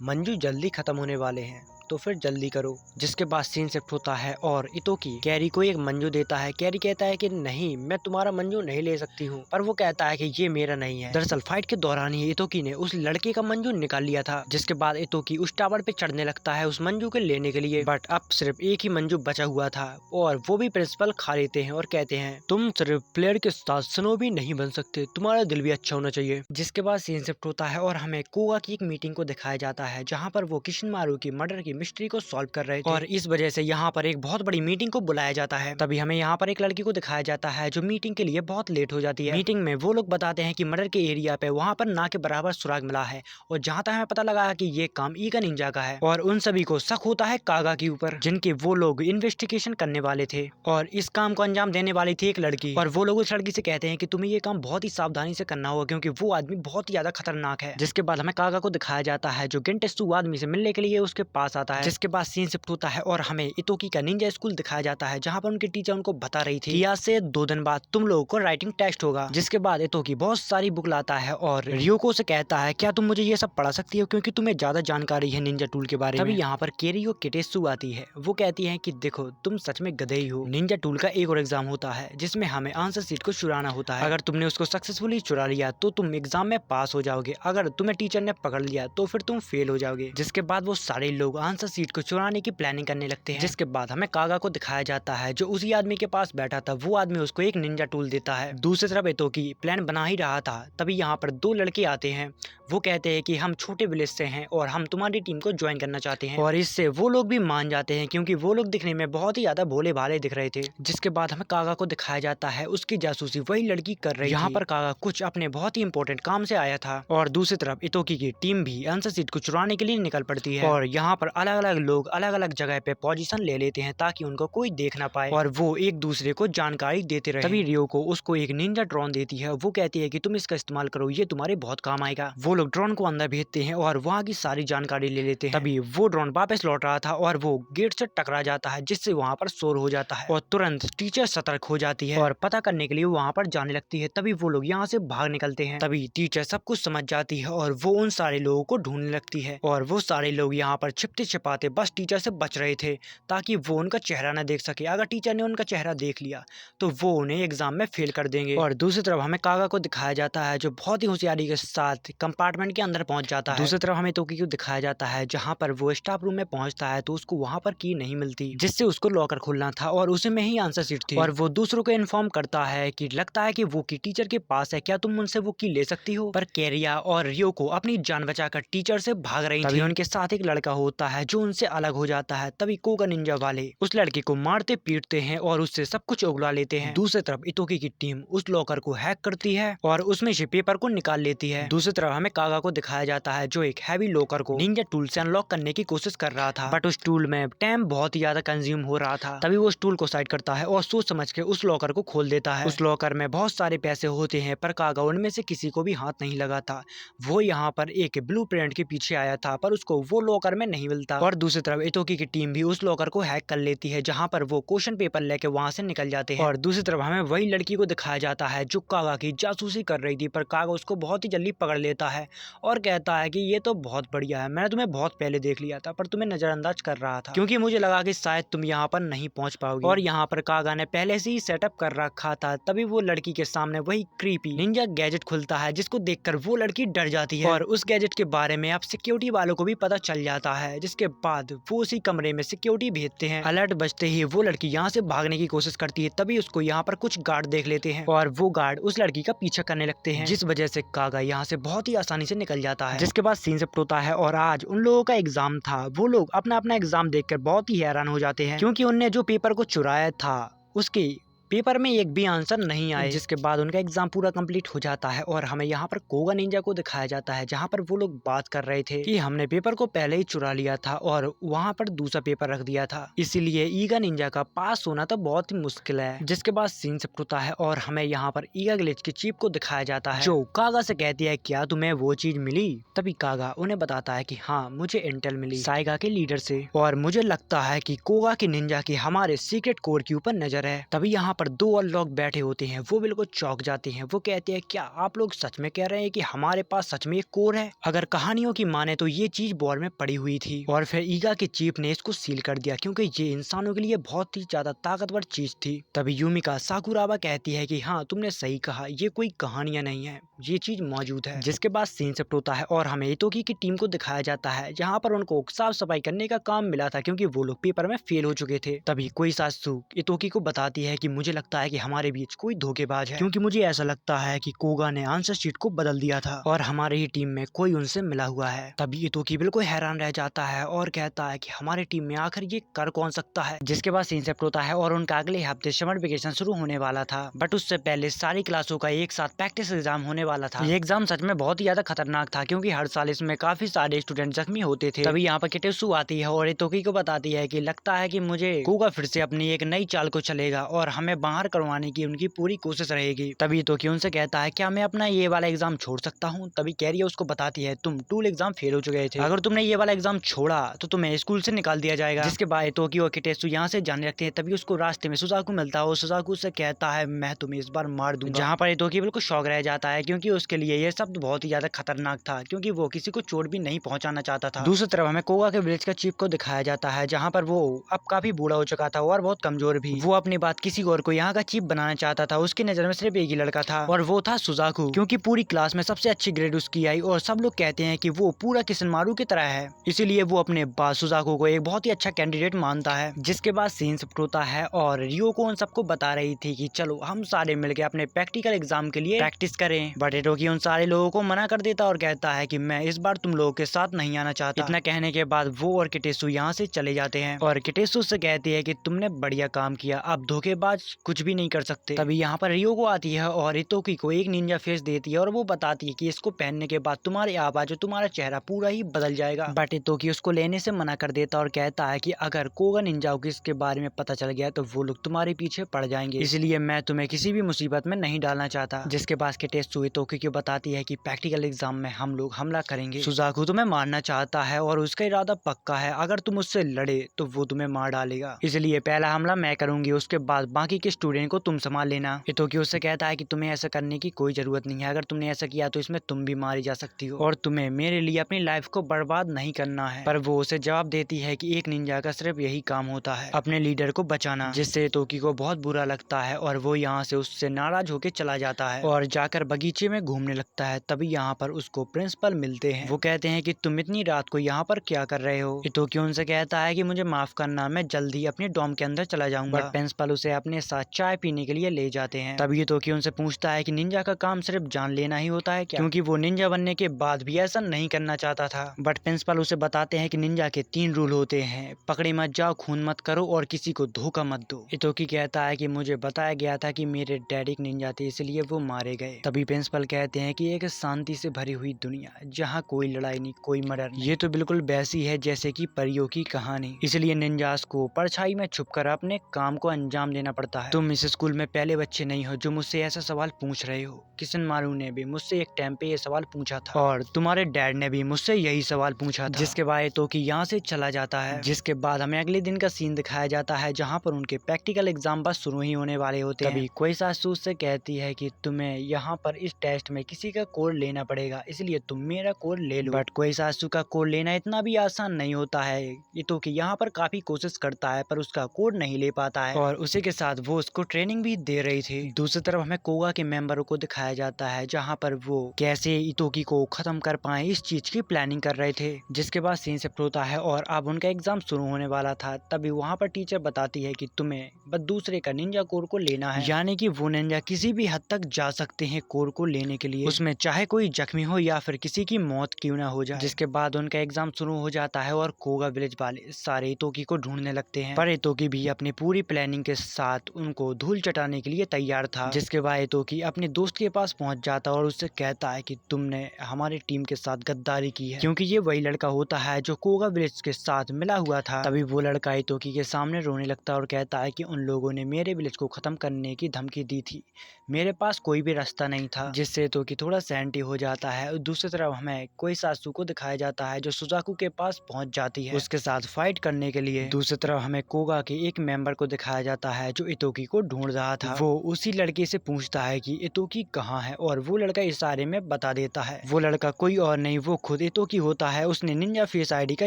मंजू जल्दी खत्म होने वाले हैं, तो फिर जल्दी करो। जिसके बाद सीन शिफ्ट होता है और इतोकी कैरी को एक मंजू देता है। कैरी कहता है कि नहीं, मैं तुम्हारा मंजू नहीं ले सकती हूँ, पर वो कहता है कि ये मेरा नहीं है। दरअसल फाइट के दौरान ही इतोकी ने उस लड़के का मंजू निकाल लिया था। जिसके बाद इतोकी उस टावर पे चढ़ने लगता है उस मंजू के लेने के लिए, बट अब सिर्फ एक ही मंजू बचा हुआ था और वो भी प्रिंसिपल खा लेते हैं और कहते हैं तुम सिर्फ प्लेयर के साथ शनोबी नहीं बन सकते, तुम्हारा दिल भी अच्छा होना चाहिए। जिसके बाद सीन शिफ्ट होता है और हमें कोगा की एक मीटिंग को दिखाया जाता है, जहाँ पर वो किशिनमारू की मर्डर की मिस्ट्री को सॉल्व कर रहे थे और इस वजह से यहाँ पर एक बहुत बड़ी मीटिंग को बुलाया जाता है। तभी हमें यहाँ पर एक लड़की को दिखाया जाता है जो मीटिंग के लिए बहुत लेट हो जाती है। मीटिंग में वो लोग बताते हैं कि मर्डर के एरिया पे वहाँ पर ना के बराबर सुराग मिला है और जहाँ तक हमें पता लगा कि ये काम ईगा निंजा का है और उन सभी को शक होता है कागा के ऊपर, जिनके वो लोग इन्वेस्टिगेशन करने वाले थे और इस काम को अंजाम देने वाली थी एक लड़की। और वो लोग उस लड़की से कहते हैं कि तुम्हें ये काम बहुत ही सावधानी से करना होगा, क्योंकि वो आदमी बहुत ही ज्यादा खतरनाक है। जिसके बाद हमें कागा को दिखाया जाता है जो गेंटेत्सु आदमी से मिलने के लिए उसके पास आता है। जिसके बाद सीन शिफ्ट होता है और हमें इतोकी का निंजा स्कूल दिखाया जाता है, जहाँ पर उनके टीचर उनको बता रही थी कि आज से 2 दिन बाद तुम लोगों को राइटिंग टेस्ट होगा। जिसके बाद इतोकी बहुत सारी बुक लाता है और रियोको से कहता है क्या तुम मुझे ये सब पढ़ा सकती हो, क्योंकि तुम्हें ज्यादा जानकारी है निंजा टूल के बारे में। तभी यहाँ पर केरियो किटेत्सु आती है। वो कहती है कि देखो तुम सच में गधे ही हो। निंजा टूल का एक और एग्जाम होता है जिसमें हमें आंसर शीट को चुराना होता है। अगर तुमने उसको सक्सेसफुली चुरा लिया तो तुम एग्जाम में पास हो जाओगे, अगर तुम्हें टीचर ने पकड़ लिया तो फिर तुम फेल हो जाओगे। जिसके बाद वो सारे लोग आंसर शीट को चुराने की प्लानिंग करने लगते हैं। जिसके बाद हमें कागा को दिखाया जाता है जो उसी आदमी के पास बैठा था। वो आदमी उसको एक निंजा टूल देता है। दूसरी तरफ इतोकी प्लान बना ही रहा था, तभी यहाँ पर 2 लड़के आते हैं। वो कहते हैं कि हम छोटे विलेज से हैं और हम तुम्हारी टीम को ज्वाइन करना चाहते हैं, और इससे वो लोग भी मान जाते हैं क्योंकि वो लोग दिखने में बहुत ही ज्यादा भोले भाले दिख रहे थे। जिसके बाद हमें कागा को दिखाया जाता है उसकी जासूसी वही लड़की कर रही थी। यहाँ पर कागा कुछ अपने बहुत ही इंपॉर्टेंट काम से आया था और दूसरी तरफ इतोकी की टीम भी आंसर शीट को चुराने के लिए निकल पड़ती है और यहाँ पर अलग अलग लोग अलग अलग जगह पे पोजीशन ले लेते हैं ताकि उनको कोई देख ना पाए और वो एक दूसरे को जानकारी देते रहे। तभी रियो को उसको एक निंजा ड्रोन देती है। वो कहती है कि तुम इसका इस्तेमाल करो, ये तुम्हारे बहुत काम आएगा। वो लोग ड्रोन को अंदर भेजते हैं और वहाँ की सारी जानकारी ले लेते हैं। तभी वो ड्रोन वापस लौट रहा था और वो गेट से टकरा जाता है, जिससे वहाँ पर शोर हो जाता है और तुरंत टीचर सतर्क हो जाती है और पता करने के लिए वहाँ पर जाने लगती है। तभी वो लोग यहाँ से भाग निकलते हैं। तभी टीचर सब कुछ समझ जाती है और वो उन सारे लोगों को ढूंढने लगती है और वो सारे लोग यहाँ पर छिपते छिपाते बस टीचर से बच रहे थे ताकि वो उनका चेहरा न देख सके। अगर टीचर ने उनका चेहरा देख लिया तो वो उन्हें एग्जाम में फेल कर देंगे। और दूसरी तरफ हमें कागा को दिखाया जाता है जो बहुत ही होशियारी के साथ कंपार्टमेंट के अंदर पहुंच जाता है। दूसरी तरफ हमें इतोकी को दिखाया जाता है जहां पर वो स्टाफ रूम में पहुंचता है तो उसको वहां पर की नहीं मिलती, जिससे उसको लॉकर खोलना था और उसी में ही आंसर शीट थी। और वो दूसरों को इन्फॉर्म करता है कि लगता है कि वो की टीचर के पास है, क्या तुम उनसे वो की ले सकती हो। पर कैरिया और रियो को अपनी जान बचाकर टीचर से भाग रही थी। उनके साथ एक लड़का होता है है जो उनसे अलग हो जाता है। तभी कोगा निंजा वाले उस लड़के को मारते पीटते हैं और उससे सब कुछ उगला लेते हैं। दूसरी तरफ इतोकी की टीम उस लॉकर को हैक करती है और उसमें से पेपर को निकाल लेती है। दूसरी तरफ हमें कागा को दिखाया जाता है जो एक हैवी लॉकर को निंजा टूल से अनलॉक करने की कोशिश कर रहा था, बट उस टूल में टाइम बहुत ही ज्यादा कंज्यूम हो रहा था। तभी वो उस टूल को साइड करता है और सोच समझ के उस लॉकर को खोल देता है। उस लॉकर में बहुत सारे पैसे होते हैं पर कागा उनमें से किसी को भी हाथ नहीं लगाता। वो यहाँ पर एक ब्लूप्रिंट के पीछे आया था पर उसको वो लॉकर में नहीं मिलता। और दूसरी तरफ इतोकी की टीम भी उस लॉकर को हैक कर लेती है जहाँ पर वो क्वेश्चन पेपर लेके वहाँ से निकल जाते हैं। और दूसरी तरफ हमें वही लड़की को दिखाया जाता है जो कागा की जासूसी कर रही थी, पर कागा उसको बहुत ही जल्दी पकड़ लेता है और कहता है कि ये तो बहुत बढ़िया है, मैंने तुम्हें बहुत पहले देख लिया था पर तुम्हें नजरअंदाज कर रहा था क्योंकि मुझे लगा कि शायद तुम यहाँ पर नहीं पहुंच पाओगे। और यहाँ पर कागा ने पहले से ही सेटअप कर रखा था। तभी वो लड़की के सामने वही क्रीपी निंजा गैजेट खुलता है जिसको देखकर वो लड़की डर जाती है और उस गैजेट के बारे में अब सिक्योरिटी वालों को भी पता चल जाता है, जिसके बाद वो उसी कमरे में सिक्योरिटी भेजते हैं। अलर्ट बजते ही वो लड़की यहाँ से भागने की कोशिश करती है, तभी उसको यहाँ पर कुछ गार्ड देख लेते हैं और वो गार्ड उस लड़की का पीछा करने लगते हैं, जिस वजह से कागा यहाँ से बहुत ही आसानी से निकल जाता है। जिसके बाद सीन शिफ्ट होता है और आज उन लोगों का एग्जाम था। वो लोग अपना अपना एग्जाम देखकर बहुत ही हैरान हो जाते हैं क्योंकि उनने जो पेपर को चुराया था उसके पेपर में एक भी आंसर नहीं आए। जिसके बाद उनका एग्जाम पूरा कंप्लीट हो जाता है और हमें यहाँ पर कोगा निंजा को दिखाया जाता है जहाँ पर वो लोग बात कर रहे थे कि हमने पेपर को पहले ही चुरा लिया था और वहाँ पर दूसरा पेपर रख दिया था, इसीलिए ईगा निंजा का पास होना तो बहुत ही मुश्किल है। जिसके बाद सीन शिफ्ट होता है और हमें यहाँ पर ईगा ग्लिच की चीफ को दिखाया जाता है जो कागा से कहती है क्या तुम्हें वो चीज मिली। तभी कागा उन्हें बताता है कि हाँ मुझे इंटेल मिली साइगा के लीडर से और मुझे लगता है कि कोगा की निंजा की हमारे सीक्रेट कोर के ऊपर नजर है। तभी यहाँ पर दो और लोग बैठे होते हैं, वो बिल्कुल चौंक जाते हैं। वो कहते हैं क्या आप लोग सच में कह रहे हैं कि हमारे पास सच में एक कोर है? अगर कहानियों की माने तो ये चीज वॉर में पड़ी हुई थी और फिर ईगा के चीफ ने इसको सील कर दिया क्योंकि ये इंसानों के लिए बहुत ही ज्यादा ताकतवर चीज थी। तभी यूमिका साकुराबा कहती है कि हाँ तुमने सही कहा, ये कोई कहानियां नहीं है, ये चीज मौजूद है। जिसके बाद सीन शिफ्ट होता है और हमें इतोकी की टीम को दिखाया जाता है जहाँ पर उनको साफ सफाई करने का काम मिला था क्योंकि वो लोग पेपर में फेल हो चुके थे। तभी कोई सासू इतोकी को बताती है कि मुझे लगता है कि हमारे बीच कोई धोखेबाज है क्योंकि मुझे ऐसा लगता है कि कोगा ने आंसर शीट को बदल दिया था और हमारे ही टीम में कोई उनसे मिला हुआ है। तभी इतोकी बिल्कुल हैरान रह जाता है और कहता है कि हमारे टीम में आखिर ये कर कौन सकता है। जिसके बाद सीन शिफ्ट होता है और उनका अगले हफ्ते समर वेकेशन शुरू होने वाला था, बट उससे पहले सारी क्लासों का एक साथ प्रैक्टिस एग्जाम होने वाला था। ये एग्जाम सच में बहुत ही ज्यादा खतरनाक था क्योंकि हर साल इसमें काफी सारे स्टूडेंट जख्मी होते थे। तभी यहाँ पर किटेसु आती है और इतोकी को बताती है कि लगता है कि मुझे कोगा फिर से अपनी एक नई चाल को चलेगा और हमें बाहर करवाने की उनकी पूरी कोशिश रहेगी। तभी इतोकी उनसे कहता है क्या मैं अपना ये वाला एग्जाम छोड़ सकता हूँ? तभी कैरिया उसको बताती है तुम टूल एग्जाम फेल हो चुके थे, अगर तुमने ये वाला एग्जाम छोड़ा तो तुम्हें स्कूल से निकाल दिया जाएगा। जिसके बाद इतोकी और किटेसु यहाँ से जाने लगते हैं। तभी उसको रास्ते में सुजाकू मिलता है और सुजाकू से कहता है मैं तुम्हें इस बार मार दूंगा, जहाँ पर इतोकी बिल्कुल शौक रह जाता है क्योंकि उसके लिए ये शब्द बहुत ही ज्यादा खतरनाक था क्योंकि वो किसी को चोट भी नहीं पहुंचाना चाहता था। दूसरी तरफ हमें कोगा के विलेज का चीफ को दिखाया जाता है जहाँ पर वो अब काफी बूढ़ा हो चुका था और बहुत कमजोर भी। वो अपनी बात किसी और को यहाँ का चीफ बनाना चाहता था। उसकी नजर में सिर्फ एक ही लड़का था और वो था सुजाकू क्योंकि पूरी क्लास में सबसे अच्छी ग्रेड उसकी आई और सब लोग कहते हैं कि वो पूरा किसनमारू की तरह है, इसीलिए वो अपने बात सुजाकू को एक बहुत ही अच्छा कैंडिडेट मानता है। जिसके बाद सीन शिफ्ट होता है और रियो को उन सबको बता रही थी कि चलो हम सारे मिलकर अपने प्रैक्टिकल एग्जाम के लिए प्रैक्टिस करें, बट इतोकी उन सारे लोगों को मना कर देता और कहता है कि मैं इस बार तुम लोगों के साथ नहीं आना चाहता। इतना कहने के बाद वो और किटेसु यहाँ से चले जाते हैं और किटेसु से कहती है कि तुमने बढ़िया काम किया, अब धोखेबाज कुछ भी नहीं कर सकते। तभी यहाँ पर रियो को आती है और इतोकी को एक निंजा फेस देती है और वो बताती है कि इसको पहनने के बाद तुम्हारी आवाज और तुम्हारा चेहरा पूरा ही बदल जाएगा, बट इतोकी उसको लेने से मना कर देता और कहता है कि अगर कोगा निंजाओ को इसके बारे में पता चल गया तो वो लोग तुम्हारे पीछे पड़ जाएंगे, इसलिए मैं तुम्हें किसी भी मुसीबत में नहीं डालना चाहता। जिसके बाद किटेसु इतोकी को बताती है कि प्रैक्टिकल एग्जाम में हम लोग हमला करेंगे, सुजाकू तुम्हें मारना चाहता है और उसका इरादा पक्का है, अगर तुम उससे लड़े तो वो तुम्हें मार डालेगा, इसलिए पहला हमला मैं करूंगी, उसके बाद बाकी के स्टूडेंट को तुम संभाल लेना। इतोकी उससे कहता है कि तुम्हें ऐसा करने की कोई जरूरत नहीं है, अगर तुमने ऐसा किया तो इसमें तुम भी मारी जा सकती हो और तुम्हें मेरे लिए अपनी लाइफ को बर्बाद नहीं करना है। पर वो उसे जवाब देती है कि एक निंजा का सिर्फ यही काम होता है, अपने लीडर को बचाना, जिससे इतोकी को बहुत बुरा लगता है और वो यहाँ से उससे नाराज होकर चला जाता है और जाकर बगीचे में घूमने लगता है। तभी यहाँ पर उसको प्रिंसिपल मिलते हैं। वो कहते हैं कि तुम इतनी रात को यहाँ पर क्या कर रहे हो? इतोकी उनसे कहता है कि मुझे माफ करना, मैं जल्दी अपने डॉम के अंदर चला जाऊंगा। प्रिंसिपल उसे अपने साथ चाय पीने के लिए ले जाते हैं। तब इतोकी उनसे पूछता है कि निंजा का काम सिर्फ जान लेना ही होता है क्या, क्योंकि वो निंजा बनने के बाद भी ऐसा नहीं करना चाहता था। बट प्रिंसिपल उसे बताते हैं कि निंजा के 3 रूल होते हैं, पकड़े मत जाओ, खून मत करो और किसी को धोखा मत दो। इतोकी कहता है कि मुझे बताया गया था कि मेरे डैडी निंजा थे, इसलिए वो मारे गए। तभी प्रिंसिपल कहते हैं कि एक शांति से भरी हुई दुनिया जहाँ कोई लड़ाई नहीं, कोई मर्डर नहीं, ये तो बिल्कुल वैसी है जैसे कि परियों की कहानी। इसलिए निंजास को परछाई में छुपकर अपने काम को अंजाम देना पड़ता है। तुम इस स्कूल में पहले बच्चे नहीं हो जो मुझसे ऐसा सवाल पूछ रहे हो। किसनमारू ने भी मुझसे एक टाइम पे ये सवाल पूछा था और तुम्हारे डैड ने भी मुझसे यही सवाल पूछा था। जिसके बाद इतोकी यहाँ से चला जाता है। जिसके बाद हमें अगले दिन का सीन दिखाया जाता है जहाँ पर उनके प्रैक्टिकल एग्जाम बस शुरू ही होने वाले होते हैं। तभी कोई सासू से कहती है कि तुम्हें यहाँ पर इस टेस्ट में किसी का कोड लेना पड़ेगा, इसलिए तुम मेरा कोड ले लो। बट कोई सासू का कोड लेना इतना भी आसान नहीं होता है। इतोकी यहाँ पर काफी कोशिश करता है पर उसका कोड नहीं ले पाता है और उसी के साथ वो उसको ट्रेनिंग भी दे रही थी। दूसरी तरफ हमें कोगा के मेंबरों को दिखाया जाता है जहाँ पर वो कैसे इतोकी को खत्म कर पाए इस चीज की प्लानिंग कर रहे थे। जिसके बाद सीन शिफ्ट होता है और अब उनका एग्जाम शुरू होने वाला था। तभी वहाँ पर टीचर बताती है कि तुम्हें बस दूसरे का निंजा कोर को लेना है, यानी कि वो निंजा किसी भी हद तक जा सकते हैं कोर को लेने के लिए, उसमें चाहे कोई जख्मी हो या फिर किसी की मौत क्यों ना हो जाए। जिसके बाद उनका एग्जाम शुरू हो जाता है और कोगा विलेज वाले सारे इतोकी को ढूंढने लगते हैं, पर इतोकी भी अपनी पूरी प्लानिंग के साथ उनको धूल चटाने के लिए तैयार था। जिसके बाद इतोकी अपने दोस्त के पास पहुंच जाता है और उससे कहता है कि तुमने हमारी टीम के साथ गद्दारी की है, क्योंकि ये वही लड़का होता है जो कोगा विलेज के साथ मिला हुआ था। तभी वो लड़का इतोकी के सामने रोने लगता है और कहता है कि उन लोगों ने मेरे विलेज को खत्म करने की धमकी दी थी, मेरे पास कोई भी रास्ता नहीं था। जिससे इतोकी थोड़ा सैंटी हो जाता है। दूसरी तरफ हमें कोई सासू को दिखाया जाता है जो सुजाकू के पास पहुंच जाती है उसके साथ फाइट करने के लिए। दूसरी तरफ हमें कोगा के एक मेंबर को दिखाया जाता है जो इतोकी को ढूंढ रहा था। वो उसी लड़के से पूछता है कि इतोकी कहाँ है और वो लड़का इशारे में बता देता है। वो लड़का कोई और नहीं, वो खुद इतोकी होता है। उसने निंजा फेस आईडी का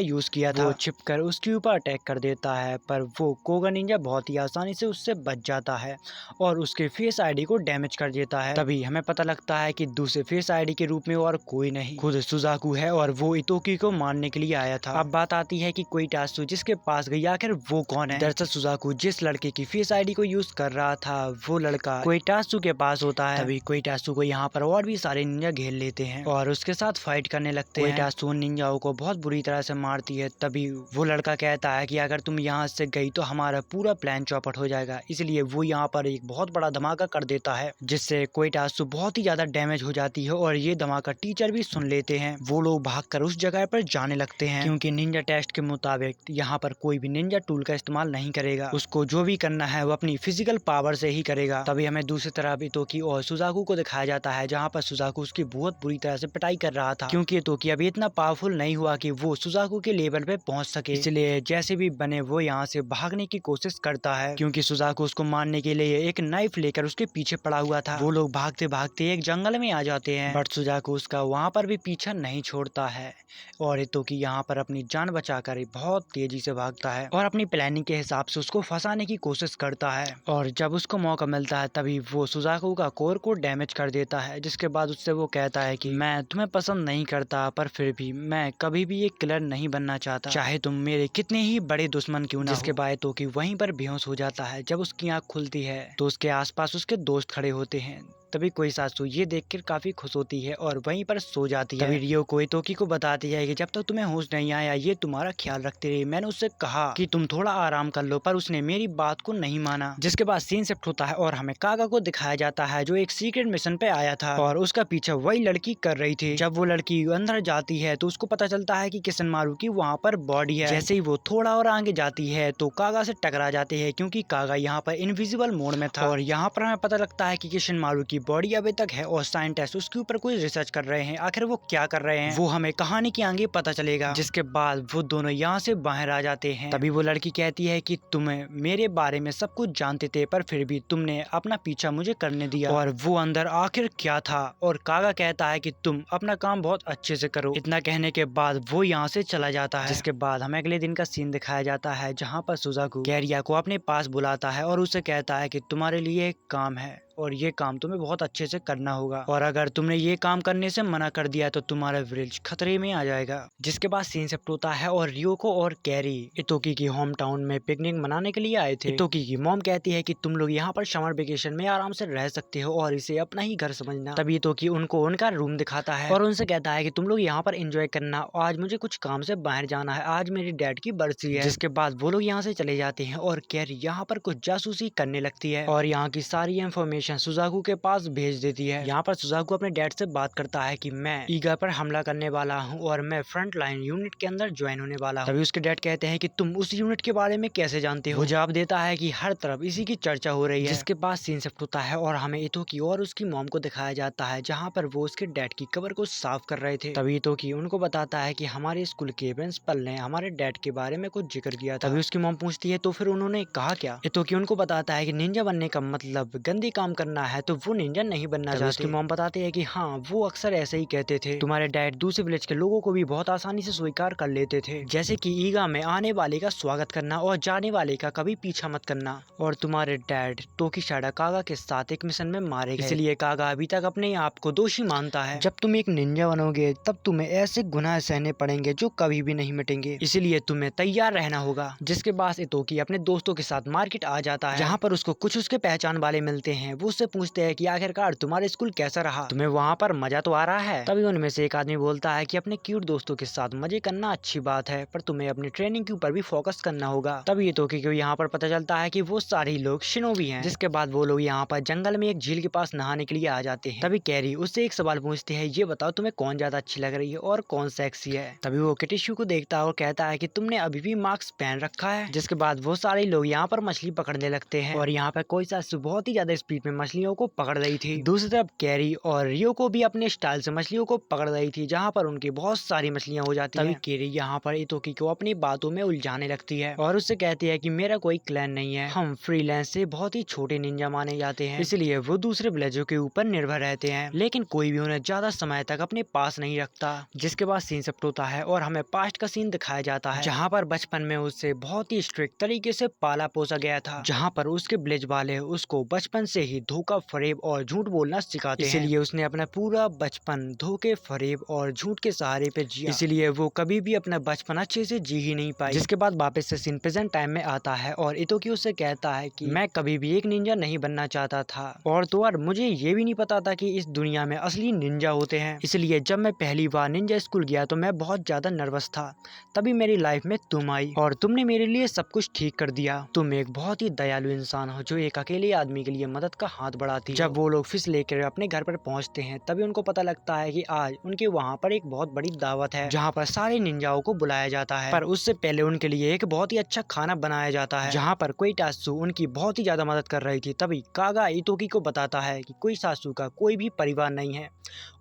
यूज किया था। वो छिपकर उसके ऊपर अटैक कर देता है पर वो कोगा निंजा बहुत ही आसानी से उससे बच जाता है और उसके फेस आईडी को डैमेज कर देता है। तभी हमें पता लगता है कि दूसरे फेस आईडी के रूप में और कोई नहीं, खुद सुजाकू है और वो इतोकी को मारने के लिए आया था। अब बात आती है कि कोइटात्सु जिसके पास गई आखिर वो कौन है। दरअसल सुजाकू जिस लड़के की फेस आईडी को यूज कर रहा था वो लड़का कोइटात्सु के पास होता है। तभी कोइटात्सु को यहाँ पर और भी सारे निंजा घेर लेते हैं और उसके साथ फाइट करने लगते हैं। कोइटात्सु उन निंजाओं को बहुत बुरी तरह से मारती है। तभी वो लड़का कहता है कि अगर तुम यहाँ से गई तो हमारा पूरा प्लान चौपट हो जाएगा, इसलिए वो यहाँ पर एक बहुत बड़ा धमाका कर देता है जिससे कोइटात्सु बहुत ही ज्यादा डैमेज हो जाती है और ये धमाका टीचर भी सुन लेते हैं। वो लोग भागकर उस जगह पर जाने लगते हैं क्योंकि निंजा टेस्ट के मुताबिक यहाँ पर कोई भी निंजा टूल का इस्तेमाल नहीं करेगा, उसको जो भी करना है वो अपनी फिजिकल पावर से ही करेगा। तभी हमें दूसरी तरफ इतोकी और सुजाकू को दिखाया जाता है जहाँ पर सुजाकू उसकी बहुत बुरी तरह से पिटाई कर रहा था क्योंकि इतोकी अभी इतना पावरफुल नहीं हुआ कि वो सुजाकू के लेवल पे पहुंच सके। इसलिए जैसे भी बने वो यहाँ से भागने की कोशिश करता है क्योंकि सुजाकू उसको मारने के लिए एक नाइफ लेकर उसके पीछे पड़ा हुआ था। वो लोग भागते भागते एक जंगल में आ जाते हैं बट सुजाकू उसका वहाँ पर भी पीछा नहीं छोड़ता है और इतोकी यहाँ पर अपनी जान बचाकर बहुत तेजी से भागता है और अपनी प्लानिंग के हिसाब से उसको फंसाने की कोशिश करता है। और जब उसको मौका मिलता है तभी वो सुजाकू का कोर को डैमेज कर देता है। जिसके बाद उससे वो कहता है कि मैं तुम्हें पसंद नहीं करता पर फिर भी मैं कभी भी एक किलर नहीं बनना चाहता, चाहे तुम मेरे कितने ही बड़े दुश्मन क्यों ना हो। जिसके बाद इतोकी वहीं पर बेहोश हो जाता है। जब उसकी आंख खुलती है तो उसके आसपास उसके दोस्त खड़े होते हैं। तभी कोई सासू ये देखकर काफी खुश होती है और वहीं पर सो जाती है। तभी रियो को इतोकी को बताती है कि जब तक तुम्हें होश नहीं आया ये तुम्हारा ख्याल रखती रही, मैंने उससे कहा कि तुम थोड़ा आराम कर लो पर उसने मेरी बात को नहीं माना। जिसके बाद सीन शिफ्ट होता है और हमें कागा को दिखाया जाता है जो एक सीक्रेट मिशन पे आया था और उसका पीछा वही लड़की कर रही थी। जब वो लड़की अंदर जाती है तो उसको पता चलता है कि किसनमारू की वहाँ पर बॉडी है। जैसे ही वो थोड़ा और आगे जाती है तो कागा से टकरा जाती है क्योंकि कागा यहाँ पर इनविजिबल मोड में था और यहाँ पर हमें पता लगता है कि किसनमारू की बॉडी अभी तक है और साइंटिस्ट उसके ऊपर कोई रिसर्च कर रहे हैं। आखिर वो क्या कर रहे हैं वो हमें कहानी के आगे पता चलेगा। जिसके बाद वो दोनों यहाँ से बाहर आ जाते हैं। तभी वो लड़की कहती है कि तुम्हें मेरे बारे में सब कुछ जानते थे पर फिर भी तुमने अपना पीछा मुझे करने दिया और वो अंदर आखिर क्या था। और कागा कहता है कि तुम अपना काम बहुत अच्छे से करो। इतना कहने के बाद वो यहाँ से चला जाता है। जिसके बाद हमें अगले दिन का सीन दिखाया जाता है जहाँ पर सुजाकू कैरिया को अपने पास बुलाता है और उसे कहता है कि तुम्हारे लिए एक काम है और ये काम तुम्हें बहुत अच्छे से करना होगा, और अगर तुमने ये काम करने से मना कर दिया तो तुम्हारा विलेज खतरे में आ जाएगा। जिसके बाद सीन शिफ्ट होता है और रियोको और कैरी इतोकी की होम टाउन में पिकनिक मनाने के लिए आए थे। इतोकी की मॉम कहती है कि तुम लोग यहाँ पर समर वेकेशन में आराम से रह सकते हो और इसे अपना ही घर समझना। तभी इतोकी उनको उनका रूम दिखाता है और उनसे कहता है कि तुम लोग यहाँ पर एंजॉय करना, आज मुझे कुछ काम से बाहर जाना है, आज मेरी डैड की बर्थडे है। जिसके बाद वो लोग यहाँ से चले जाते हैं और कैरी यहाँ पर कुछ जासूसी करने लगती है और यहाँ की सारी इंफॉर्मेशन सुजाकू के पास भेज देती है। यहाँ पर सुजाकू अपने डैड से बात करता है कि मैं ईगा पर हमला करने वाला हूँ और मैं फ्रंट लाइन यूनिट के अंदर ज्वाइन होने वाला हूँ। तभी उसके डैड कहते हैं कि तुम उस यूनिट के बारे में कैसे जानते हो। वो जवाब देता है कि हर तरफ इसी की चर्चा हो रही है। जिसके बाद सीन शिफ्ट होता है और हमें इतोकी और उसकी मॉम को दिखाया जाता है जहाँ पर वो उसके डैड की कब्र को साफ कर रहे थे। तभी इतोकी उनको बताता है कि हमारे स्कूल के प्रिंसिपल ने हमारे डैड के बारे में कुछ जिक्र किया था। तभी उसकी मॉम पूछती है तो फिर उन्होंने कहा क्या। इतोकी उनको बताता है कि निंजा बनने का मतलब गंदी काम करना है, तो वो निंजा नहीं बनना चाहते। उसकी मॉम बताते हैं कि हाँ, वो अक्सर ऐसे ही कहते थे। तुम्हारे डैड दूसरे विलेज के लोगों को भी बहुत आसानी से स्वीकार कर लेते थे, जैसे कि ईगा में आने वाले का स्वागत करना और जाने वाले का कभी पीछा मत करना। और तुम्हारे डैड तोकीशाडा कागा के साथ एक मिशन में मारे गए, इसलिए कागा अभी तक अपने आप को दोषी मानता है। जब तुम एक निंजा बनोगे तब तुम्हें ऐसे गुनाह सहने पड़ेंगे जो कभी भी नहीं मिटेंगे, इसलिए तुम्हें तैयार रहना होगा। जिसके बाद इतोकी अपने दोस्तों के साथ मार्केट आ जाता है, जहाँ पर उसको कुछ उसके पहचान वाले मिलते हैं। वो उससे पूछते हैं कि आखिरकार तुम्हारा स्कूल कैसा रहा, तुम्हें वहाँ पर मजा तो आ रहा है। तभी उनमें से एक आदमी बोलता है कि अपने क्यूट दोस्तों के साथ मजे करना अच्छी बात है, पर तुम्हें अपनी ट्रेनिंग के ऊपर भी फोकस करना होगा। तभी इतोकी को यहाँ पर पता चलता है कि वो सारे लोग शिनोबी हैं। जिसके बाद वो लोग यहाँ पर जंगल में एक झील के पास नहाने के लिए आ जाते हैं। तभी कैरी उससे एक सवाल पूछती है, ये बताओ तुम्हें कौन ज्यादा अच्छी लग रही है और कौन सेक्सी है। तभी वो किटिशु को देखता है और कहता है कि तुमने अभी भी मास्क पहन रखा है। जिसके बाद वो सारे लोग यहाँ पर मछली पकड़ने लगते हैं और यहाँ पर कोई सासु बहुत ही ज्यादा स्पीड में मछलियों को पकड़ रही थी। दूसरी तरफ कैरी और रियो को भी अपने स्टाइल से मछलियों को पकड़ रही थी, जहाँ पर उनकी बहुत सारी मछलियाँ हो जाती हैं। तभी कैरी यहाँ पर इतोकी को अपनी बातों में उलझाने लगती है और उससे कहती है कि मेरा कोई क्लैन नहीं है, हम फ्रीलांस से बहुत ही छोटे निंजा माने जाते हैं, इसलिए वो दूसरे विलेजों के ऊपर निर्भर रहते हैं, लेकिन कोई भी उन्हें ज्यादा समय तक अपने पास नहीं रखता। जिसके बाद सीन शिफ्ट होता है और हमें पास्ट का सीन दिखाया जाता है, जहाँ पर बचपन में उससे बहुत ही स्ट्रिक्ट तरीके से पाला पोसा गया था, जहाँ पर उसके विलेज वाले उसको बचपन से ही धोखा फरेब और झूठ बोलना सिखाते हैं, इसलिए उसने अपना पूरा बचपन धोखे फरेब और झूठ के सहारे पे जिया, इसलिए वो कभी भी अपना बचपन अच्छे से जी ही नहीं पाई। जिसके बाद वापस से सीन प्रेजेंट टाइम में आता है और इतोकी उससे कहता है कि मैं कभी भी एक निंजा नहीं बनना चाहता था, और तो और मुझे ये भी नहीं पता था कि इस दुनिया में असली निंजा होते हैं, इसलिए जब मैं पहली बार निंजा स्कूल गया तो मैं बहुत ज्यादा नर्वस था। तभी मेरी लाइफ में तुम आई और तुमने मेरे लिए सब कुछ ठीक कर दिया। तुम एक बहुत ही दयालु इंसान हो जो एक अकेले आदमी के लिए मदद का हाथ बढ़ाती है। जब वो लोग फिश लेकर अपने घर पर पहुंचते हैं तभी उनको पता लगता है कि आज उनके वहाँ पर एक बहुत बड़ी दावत है, जहाँ पर सारे निंजाओं को बुलाया जाता है, पर उससे पहले उनके लिए एक बहुत ही अच्छा खाना बनाया जाता है, जहाँ पर कोई सासू उनकी बहुत ही ज्यादा मदद कर रही थी। तभी कागा इतोकी को बताता है कि कोई सासू का कोई भी परिवार नहीं है,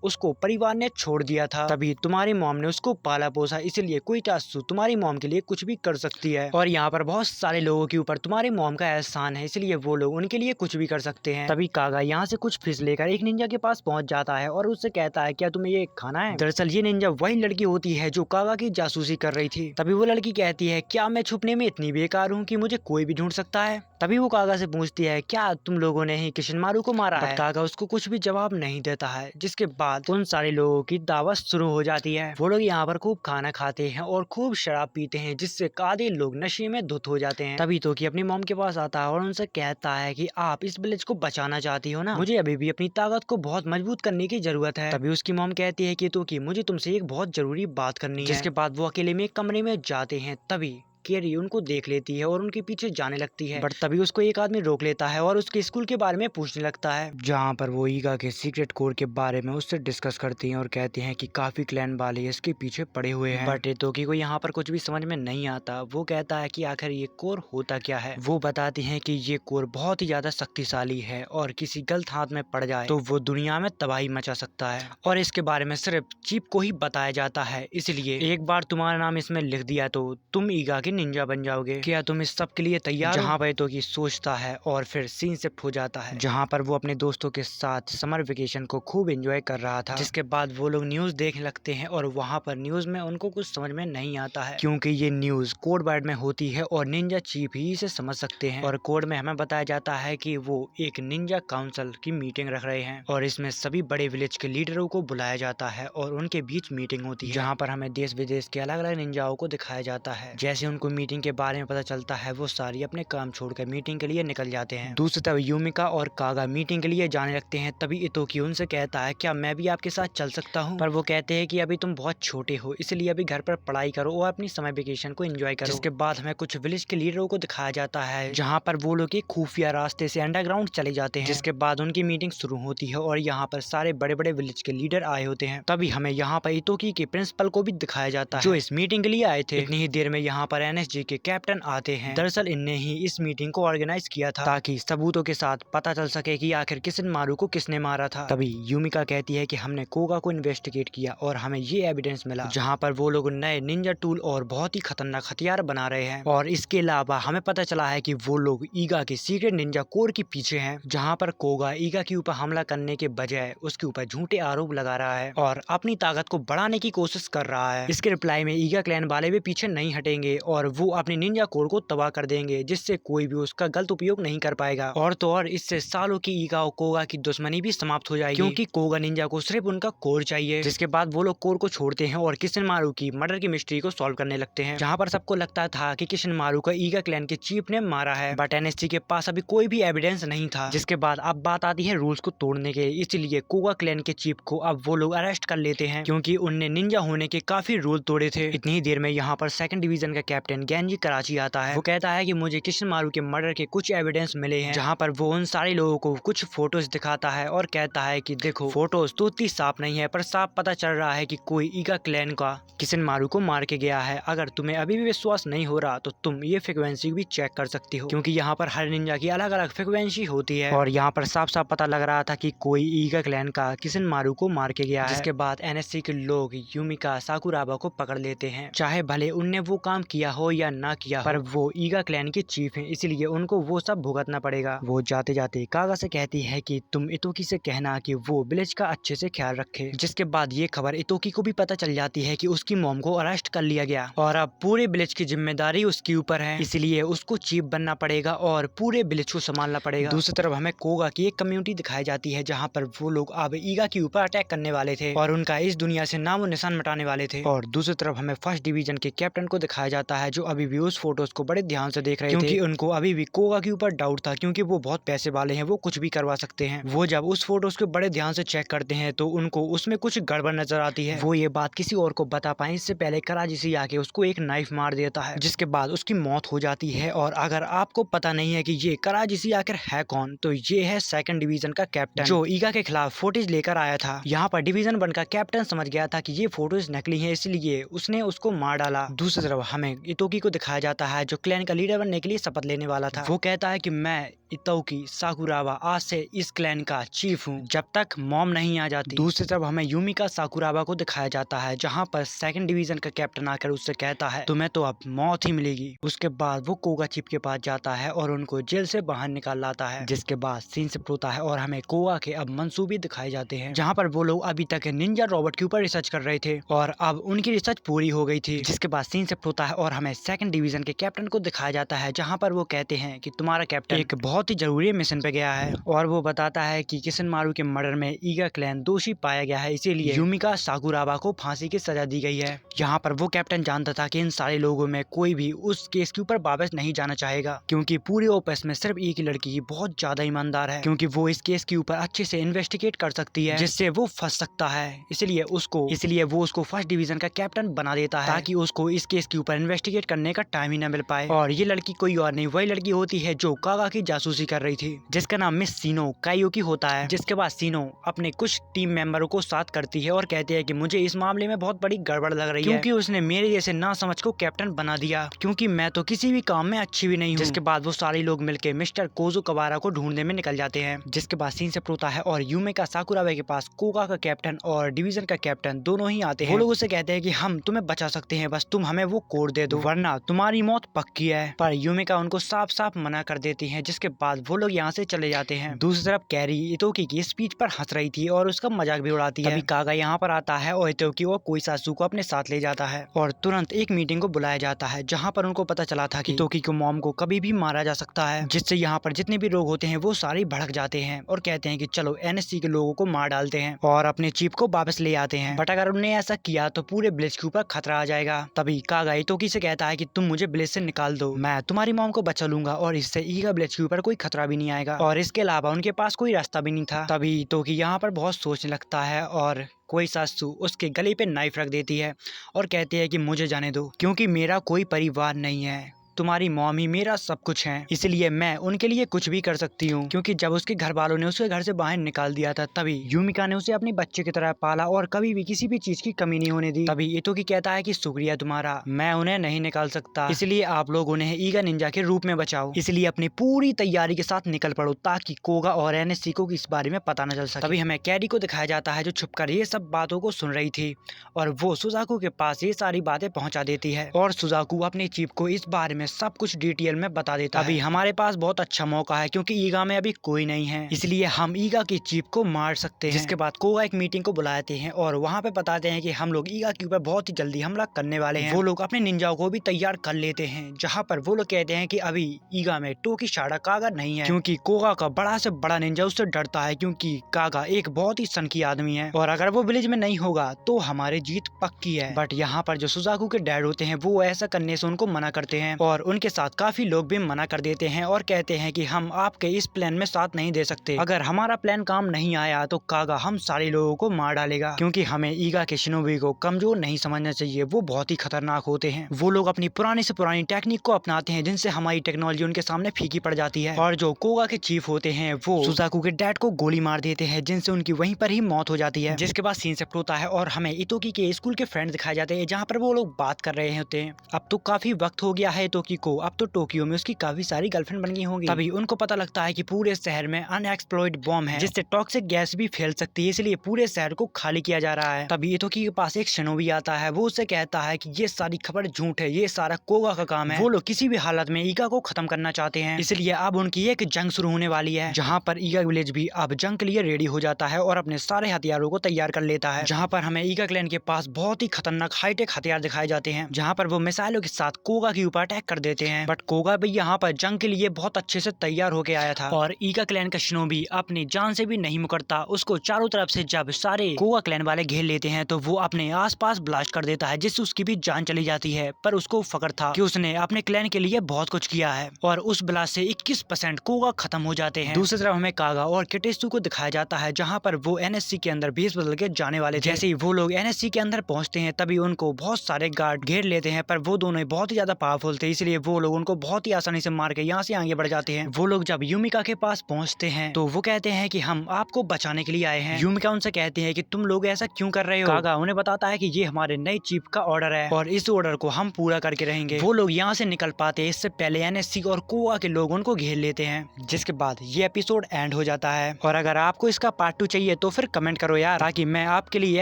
उसको परिवार ने छोड़ दिया था, तभी तुम्हारी मॉम ने उसको पाला पोसा, इसलिए कोई सासू तुम्हारी मॉम के लिए कुछ भी कर सकती है, और यहाँ पर बहुत सारे लोगों के ऊपर तुम्हारे मॉम का एहसान है, इसलिए वो लोग उनके लिए कुछ भी कर सकते हैं। तभी कागा यहाँ से कुछ फिश लेकर एक निंजा के पास पहुंच जाता है और उससे कहता है क्या तुम्हें ये खाना है। दरअसल ये निंजा वही लड़की होती है जो कागा की जासूसी कर रही थी। तभी वो लड़की कहती है क्या मैं छुपने में इतनी बेकार हूँ कि मुझे कोई भी ढूंढ सकता है। तभी वो कागा से पूछती है क्या तुम लोगों ने ही किशनमारू को मारा है। कागा उसको कुछ भी जवाब नहीं देता है। जिसके बाद उन सारे लोगों की दावत शुरू हो जाती है। वो लोग यहाँ पर खूब खाना खाते हैं और खूब शराब पीते हैं, जिससे आधे लोग नशे में धुत हो जाते हैं। तभी तो कि अपनी मॉम के पास आता है और उनसे कहता है कि आप इस विलेज को बचाना चाहती हो ना, मुझे अभी भी अपनी ताकत को बहुत मजबूत करने की जरूरत है। तभी उसकी मॉम कहती है कि तो कि मुझे तुमसे एक बहुत जरूरी बात करनी है। जिसके बाद वो अकेले में एक कमरे में जाते हैं। तभी कैरी उनको देख लेती है और उनके पीछे जाने लगती है, बट तभी उसको एक आदमी रोक लेता है और उसके स्कूल के बारे में पूछने लगता है, जहाँ पर वो ईगा के सीक्रेट कोर के बारे में उससे डिस्कस करती हैं और कहते हैं कि काफी क्लैन वाले इसके पीछे पड़े हुए हैं। बट इतोकी को यहाँ पर कुछ भी समझ में नहीं आता। वो कहता है कि आखिर ये कोर होता क्या है। वो बताती हैं कि ये कोर बहुत ही ज्यादा शक्तिशाली है और किसी गलत हाथ में पड़ जाए तो वो दुनिया में तबाही मचा सकता है, और इसके बारे में सिर्फ चीफ को ही बताया जाता है, इसलिए एक बार तुम्हारा नाम इसमें लिख दिया तो तुम ईगा के निंजा बन जाओगे। क्या तुम इस सब के लिए तैयार हो? जहाँ पर इतोकी सोचता है और फिर सीन शिफ्ट हो जाता है जहाँ पर वो अपने दोस्तों के साथ समर वेकेशन को खूब एंजॉय कर रहा था। जिसके बाद वो लोग न्यूज देखने लगते हैं और वहाँ पर न्यूज में उनको कुछ समझ में नहीं आता है क्योंकि ये न्यूज कोड वर्ड में होती है और निंजा चीफ ही इसे समझ सकते हैं। और कोड में हमें बताया जाता है कि वो एक निंजा काउंसिल की मीटिंग रख रहे हैं और इसमें सभी बड़े विलेज के लीडरों को बुलाया जाता है और उनके बीच मीटिंग होती है जहाँ पर हमें देश विदेश के अलग अलग निंजाओं को दिखाया जाता है। जैसे उनको मीटिंग के बारे में पता चलता है वो सारी अपने काम छोड़कर मीटिंग के लिए निकल जाते हैं। दूसरी तरफ यूमिका और कागा मीटिंग के लिए जाने लगते हैं। तभी इतोकी उनसे कहता है क्या मैं भी आपके साथ चल सकता हूँ? पर वो कहते हैं कि अभी तुम बहुत छोटे हो इसलिए अभी घर पर पढ़ाई करो और अपनी समर वेकेशन को एंजॉय करो। जिसके बाद हमें कुछ विलेज के लीडरों को दिखाया जाता है जहाँ पर वो लोग एक खुफिया रास्ते से अंडरग्राउंड चले जाते हैं। जिसके बाद उनकी मीटिंग शुरू होती है और यहाँ पर सारे बड़े बड़े विलेज के लीडर आए होते हैं। तभी हमें यहाँ पर इतोकी के प्रिंसिपल को भी दिखाया जाता है जो इस मीटिंग के लिए आए थे। इतनी ही देर में यहाँ पर एनएसजी के कैप्टन आते हैं। दरअसल इनने ही इस मीटिंग को ऑर्गेनाइज किया था ताकि सबूतों के साथ पता चल सके कि आखिर किसिनमारू को किसने मारा था। तभी यूमिका कहती है कि हमने कोगा को इन्वेस्टिगेट किया और हमें ये एविडेंस मिला जहाँ पर वो लोग नए निंजा टूल और बहुत ही खतरनाक हथियार बना रहे हैं। और इसके अलावा हमें पता चला है कि वो लोग ईगा के सीक्रेट निंजा कोर के पीछे हैं जहाँ पर कोगा ईगा के ऊपर हमला करने के बजाय उसके ऊपर झूठे आरोप लगा रहा है और अपनी ताकत को बढ़ाने की कोशिश कर रहा है। इसके रिप्लाई में ईगा क्लैन वाले भी पीछे नहीं हटेंगे और वो अपनी निंजा कोर को तबाह कर देंगे जिससे कोई भी उसका गलत उपयोग नहीं कर पाएगा। और तो और इससे सालों की ईगा और कोगा की दुश्मनी भी समाप्त हो जाएगी क्योंकि कोगा निंजा को सिर्फ उनका कोर चाहिए। जिसके बाद वो लोग कोर को छोड़ते हैं और किसिनमारू की मर्डर की मिस्ट्री को सॉल्व करने लगते हैं जहाँ पर सबको लगता था कि किसिनमारू का ईगा क्लैन के चीफ ने मारा है बट एनएसजी के पास अभी कोई भी एविडेंस नहीं था। जिसके बाद अब बात आती है रूल्स को तोड़ने के, इसलिए कोगा क्लैन के चीफ को अब वो लोग अरेस्ट कर लेते हैं क्योंकि उनने निंजा होने के काफी रूल तोड़े थे। इतनी ही देर में यहाँ पर सेकंड डिवीजन का कैप्टन गेंजी कराची आता है। वो कहता है कि मुझे किसिनमारू के मर्डर के कुछ एविडेंस मिले हैं जहाँ पर वो उन सारे लोगों को कुछ फोटोज दिखाता है और कहता है कि देखो फोटोज तो उतनी साफ नहीं है पर साफ पता चल रहा है कि कोई ईगा क्लैन का किसिनमारू को मार के गया है। अगर तुम्हें अभी भी विश्वास नहीं हो रहा तो तुम ये फ्रीक्वेंसी भी चेक कर सकती हो क्योंकि यहाँ पर हर निंजा की अलग अलग फ्रीक्वेंसी होती है और यहाँ पर साफ साफ पता लग रहा था कि कोई ईगा क्लैन का किसिनमारू को मार के गया है। जिसके बाद एनएससी के लोग यूमिका साकुराबा को पकड़ लेते हैं चाहे भले उनने वो काम किया हो या ना किया पर वो ईगा क्लैन के चीफ हैं इसलिए उनको वो सब भुगतना पड़ेगा। वो जाते जाते कागा से कहती है कि तुम इतोकी से कहना कि वो विलेज का अच्छे से ख्याल रखे। जिसके बाद ये खबर इतोकी को भी पता चल जाती है कि उसकी मॉम को अरेस्ट कर लिया गया और अब पूरे विलेज की जिम्मेदारी उसके ऊपर है इसलिए उसको चीफ बनना पड़ेगा और पूरे विलेज को संभालना पड़ेगा। दूसरी तरफ हमें कोगा की एक कम्युनिटी दिखाई जाती है जहाँ पर वो लोग अब ईगा के ऊपर अटैक करने वाले थे और उनका इस दुनिया से नामो निशान मिटाने वाले थे। और दूसरी तरफ हमें फर्स्ट डिवीजन के कैप्टन को दिखाया जाता है जो अभी भी उस फोटोज को बड़े ध्यान से देख रहे थे क्योंकि उनको अभी भी कोगा के ऊपर डाउट था क्योंकि वो बहुत पैसे वाले हैं, वो कुछ भी करवा सकते हैं। वो जब उस फोटोज को बड़े ध्यान से चेक करते हैं तो उनको उसमें कुछ गड़बड़ नजर आती है। वो ये बात किसी और को बता पाए इससे पहले कराची आके उसको एक नाइफ मार देता है जिसके बाद उसकी मौत हो जाती है। और अगर आपको पता नहीं है कि ये कराची आखिर है कौन तो ये है सेकंड डिवीजन का कैप्टन जो ईगा के खिलाफ फोटेज लेकर आया था। यहाँ पर डिवीजन 1 का कैप्टन समझ गया था कि ये फोटोज नकली है इसलिए उसने उसको मार डाला। दूसरी तरफ हमें इतोकी को दिखाया जाता है जो क्लैन का लीडर बनने के लिए शपथ लेने वाला था। वो कहता है कि मैं इतोकी साकुराबा आज से इस क्लैन का चीफ हूँ जब तक मॉम नहीं आ जाती। दूसरी तरफ हमें यूमिका साकुराबा को दिखाया जाता है जहाँ पर सेकंड डिवीजन का कैप्टन आकर उससे कहता है तुम्हें तो अब मौत ही मिलेगी। उसके बाद वो कोगा चीफ के पास जाता है और उनको जेल से बाहर निकाल लाता है। जिसके बाद सीन शिफ्ट होता है और हमें कोगा के अब मंसूबे दिखाए जाते हैं जहाँ पर वो लोग अभी तक निंजा रोबोट के ऊपर रिसर्च कर रहे थे और अब उनकी रिसर्च पूरी हो गई थी। जिसके बाद सीन शिफ्ट होता है और हमें सेकंड डिवीजन के कैप्टन को दिखाया जाता है जहाँ पर वो कहते हैं कि तुम्हारा कैप्टन एक बहुत ही जरूरी मिशन पे गया है और वो बताता है कि किसिनमारू के मर्डर में ईगा क्लैन दोषी पाया गया है इसीलिए यूमिका साकुराबा को फांसी की सजा दी गई है। यहाँ पर वो कैप्टन जानता था कि इन सारे लोगों में कोई भी उस केस के ऊपर वापस नहीं जाना चाहेगा क्योंकि पूरे ओपस में सिर्फ एक ही लड़की ही बहुत ज्यादा ईमानदार है क्योंकि वो इस केस के ऊपर अच्छे से इन्वेस्टिगेट कर सकती है जिससे वो फंस सकता है। इसलिए वो उसको फर्स्ट डिवीजन का कैप्टन बना देता है ताकि उसको इस केस के ऊपर इन्वेस्टिगेट करने का टाइम ही न मिल पाए। और ये लड़की कोई और नहीं वही लड़की होती है जो कागा की जासूसी जासूसी कर रही थी, जिसका नाम मिस सीनो कायोकी होता है। जिसके बाद सीनो अपने कुछ टीम मेंबरों को साथ करती है और कहती है कि मुझे इस मामले में बहुत बड़ी गड़बड़ लग रही है, क्योंकि उसने मेरे जैसे ना समझ को कैप्टन बना दिया, क्योंकि मैं तो किसी भी काम में अच्छी भी नहीं हूँ। जिसके बाद वो सारे लोग मिलकर मिस्टर कोजो कवारा को ढूंढने में निकल जाते हैं। जिसके बाद सीन शिफ्ट होता है और यूमेका साकुराबे के पास कोगा का कैप्टन और डिवीजन का कैप्टन दोनों ही आते हैं। वो लोग उससे कहते हैं कि हम तुम्हें बचा सकते हैं, बस तुम हमें वो कोड दे दो वरना तुम्हारी मौत पक्की है। पर यूमेका उनको साफ साफ मना कर देती है। जिसके बाद वो लोग यहाँ से चले जाते हैं। दूसरी तरफ कैरी इतोकी की स्पीच पर हंस रही थी और उसका मजाक भी उड़ाती है। तभी कागा यहाँ पर आता है और इतोकी और कोईसात्सु को अपने साथ ले जाता है और तुरंत एक मीटिंग को बुलाया जाता है, जहाँ पर उनको पता चला था कि इतोकी को मॉम को कभी भी मारा जा सकता है, जिससे यहाँ पर जितने भी लोग होते हैं वो सारे भड़क जाते हैं और कहते हैं कि चलो एनएससी के लोगों को मार डालते हैं और अपने चीफ को वापस ले आते हैं। बट अगर उन्होंने ऐसा किया तो पूरे ब्लिज के ऊपर खतरा आ जाएगा। तभी कागा इतोकी से कहता है कि तुम मुझे ब्लिज से निकाल दो, मैं तुम्हारी मॉम को बचा लूंगा और इससे ईगा ब्लिज के ऊपर कोई खतरा भी नहीं आएगा। और इसके अलावा उनके पास कोई रास्ता भी नहीं था। तभी इतोकी यहाँ पर बहुत सोचने लगता है और कोईसात्सु उसके गले पे नाइफ रख देती है और कहती है कि मुझे जाने दो, क्योंकि मेरा कोई परिवार नहीं है, तुम्हारी मॉम ही मेरा सब कुछ है, इसलिए मैं उनके लिए कुछ भी कर सकती हूँ। क्योंकि जब उसके घर वालों ने उसे घर से बाहर निकाल दिया था, तभी यूमिका ने उसे अपने बच्चे की तरह पाला और कभी भी किसी भी चीज की कमी नहीं होने दी। तभी इतोकी कहता है कि शुक्रिया तुम्हारा, मैं उन्हें नहीं निकाल सकता, इसलिए आप लोग उन्हें ईगा निंजा के रूप में बचाओ, इसलिए अपनी पूरी तैयारी के साथ निकल पड़ो ताकि कोगा और एनएससी को इस बारे में पता न चल सके। तभी हमें कैरी को दिखाया जाता है जो छुपकर ये सब बातों को सुन रही थी और वो सुजाकू के पास ये सारी बातें पहुंचा देती है और सुजाकू अपने चीफ को इस बारे में सब कुछ डिटेल में बता देता है। अभी हमारे पास बहुत अच्छा मौका है, क्योंकि ईगा में अभी कोई नहीं है, इसलिए हम ईगा के चीफ को मार सकते हैं। जिसके बाद कोगा एक मीटिंग को बुलाते हैं और वहाँ पे बताते हैं कि हम लोग ईगा के ऊपर बहुत ही जल्दी हमला करने वाले हैं। वो लोग अपने निंजाओं को भी तैयार कर लेते हैं, जहाँ पर वो लोग कहते हैं कि अभी ईगा में टोकीशाड़ा कागा नहीं है, क्योंकि कोगा का बड़ा से बड़ा निंजा उससे डरता है, क्योंकि कागा एक बहुत ही सनकी आदमी है और अगर वो विलेज में नहीं होगा तो हमारी जीत पक्की है। बट यहाँ पर जो सुजाकू के डैड होते हैं वो ऐसा करने से उनको मना करते हैं और उनके साथ काफी लोग भी मना कर देते हैं और कहते हैं कि हम आपके इस प्लान में साथ नहीं दे सकते, अगर हमारा प्लान काम नहीं आया तो कागा हम सारे लोगों को मार डालेगा, क्योंकि हमें ईगा के शिनोबी को कमजोर नहीं समझना चाहिए, वो बहुत ही खतरनाक होते हैं। वो लोग अपनी पुरानी से पुरानी टेक्निक को अपनाते हैं, जिनसे हमारी टेक्नोलॉजी उनके सामने फीकी पड़ जाती है। और जो कोगा के चीफ होते हैं वो सुजाकू के डैड को गोली मार देते हैं, जिनसे उनकी वहीं पर ही मौत हो जाती है। जिसके बाद सीन शिफ्ट होता है और हमें इतोकी के स्कूल के फ्रेंड दिखाए जाते हैं, जहाँ पर वो लोग बात कर रहे होते हैं। अब तो काफी वक्त हो गया है इतोकी को, अब तो टोक्यो में उसकी काफी सारी गर्लफ्रेंड बन गई होंगी। तभी उनको पता लगता है कि पूरे शहर में अनएक्सप्लॉइड बॉम्ब है, जिससे टॉक्सिक गैस भी फैल सकती है, इसलिए पूरे शहर को खाली किया जा रहा है। तभी इतोकी के पास एक शिनोबी आता है, वो उससे कहता है कि ये सारी खबर झूठ है, ये सारा कोगा का काम है, वो लोग किसी भी हालत में ईगा को खत्म करना चाहते हैं, इसलिए अब उनकी एक जंग शुरू होने वाली है, जहाँ पर ईगा विलेज भी अब जंग के लिए रेडी हो जाता है और अपने सारे हथियारों को तैयार कर लेता है। जहाँ पर हमें ईगा क्लैन के पास बहुत ही खतरनाक हाईटेक हथियार दिखाए जाते हैं, जहाँ पर वो मिसाइलों के साथ कोगा के ऊपर अटैक कर देते हैं। बट कोगा भी यहाँ पर जंग के लिए बहुत अच्छे से तैयार होके आया था और ईगा क्लैन का शिनोबी अपनी जान से भी नहीं मुकरता। उसको चारों तरफ से जब सारे कोगा क्लैन वाले घेर लेते हैं तो वो अपने आसपास ब्लास्ट कर देता है, जिससे उसकी भी जान चली जाती है। पर उसको फक्र था कि उसने अपने क्लैन के लिए बहुत कुछ किया है और उस ब्लास्ट से 21% कोगा खत्म हो जाते हैं। दूसरी तरफ हमें कागा और किटेत्सु को दिखाया जाता है, जहाँ पर वो एनएससी के अंदर भेस बदल के जाने वाले थे। जैसे ही वो लोग एनएससी के अंदर पहुंचते हैं तभी उनको बहुत सारे गार्ड घेर लेते हैं, पर वो दोनों बहुत ही ज्यादा पावरफुल थे, इसलिए वो लोग उनको बहुत ही आसानी से मार के यहाँ से आगे बढ़ जाते हैं। वो लोग जब यूमिका के पास पहुंचते हैं तो वो कहते हैं कि हम आपको बचाने के लिए आए हैं। यूमिका उनसे कहती है कि तुम लोग ऐसा क्यों कर रहे हो। कागा उन्हें बताता है कि ये हमारे नए चीफ का ऑर्डर है और इस ऑर्डर को हम पूरा करके रहेंगे। वो लोग यहाँ से निकल पाते इससे पहले एनएससी और कोगा के लोग उनको घेर लेते हैं, जिसके बाद ये एपिसोड एंड हो जाता है। और अगर आपको इसका पार्ट 2 चाहिए तो फिर कमेंट करो यार, ताकि मैं आपके लिए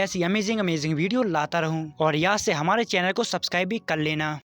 ऐसी अमेजिंग वीडियो लाता रहूं। और यहाँ से हमारे चैनल को सब्सक्राइब भी कर लेना।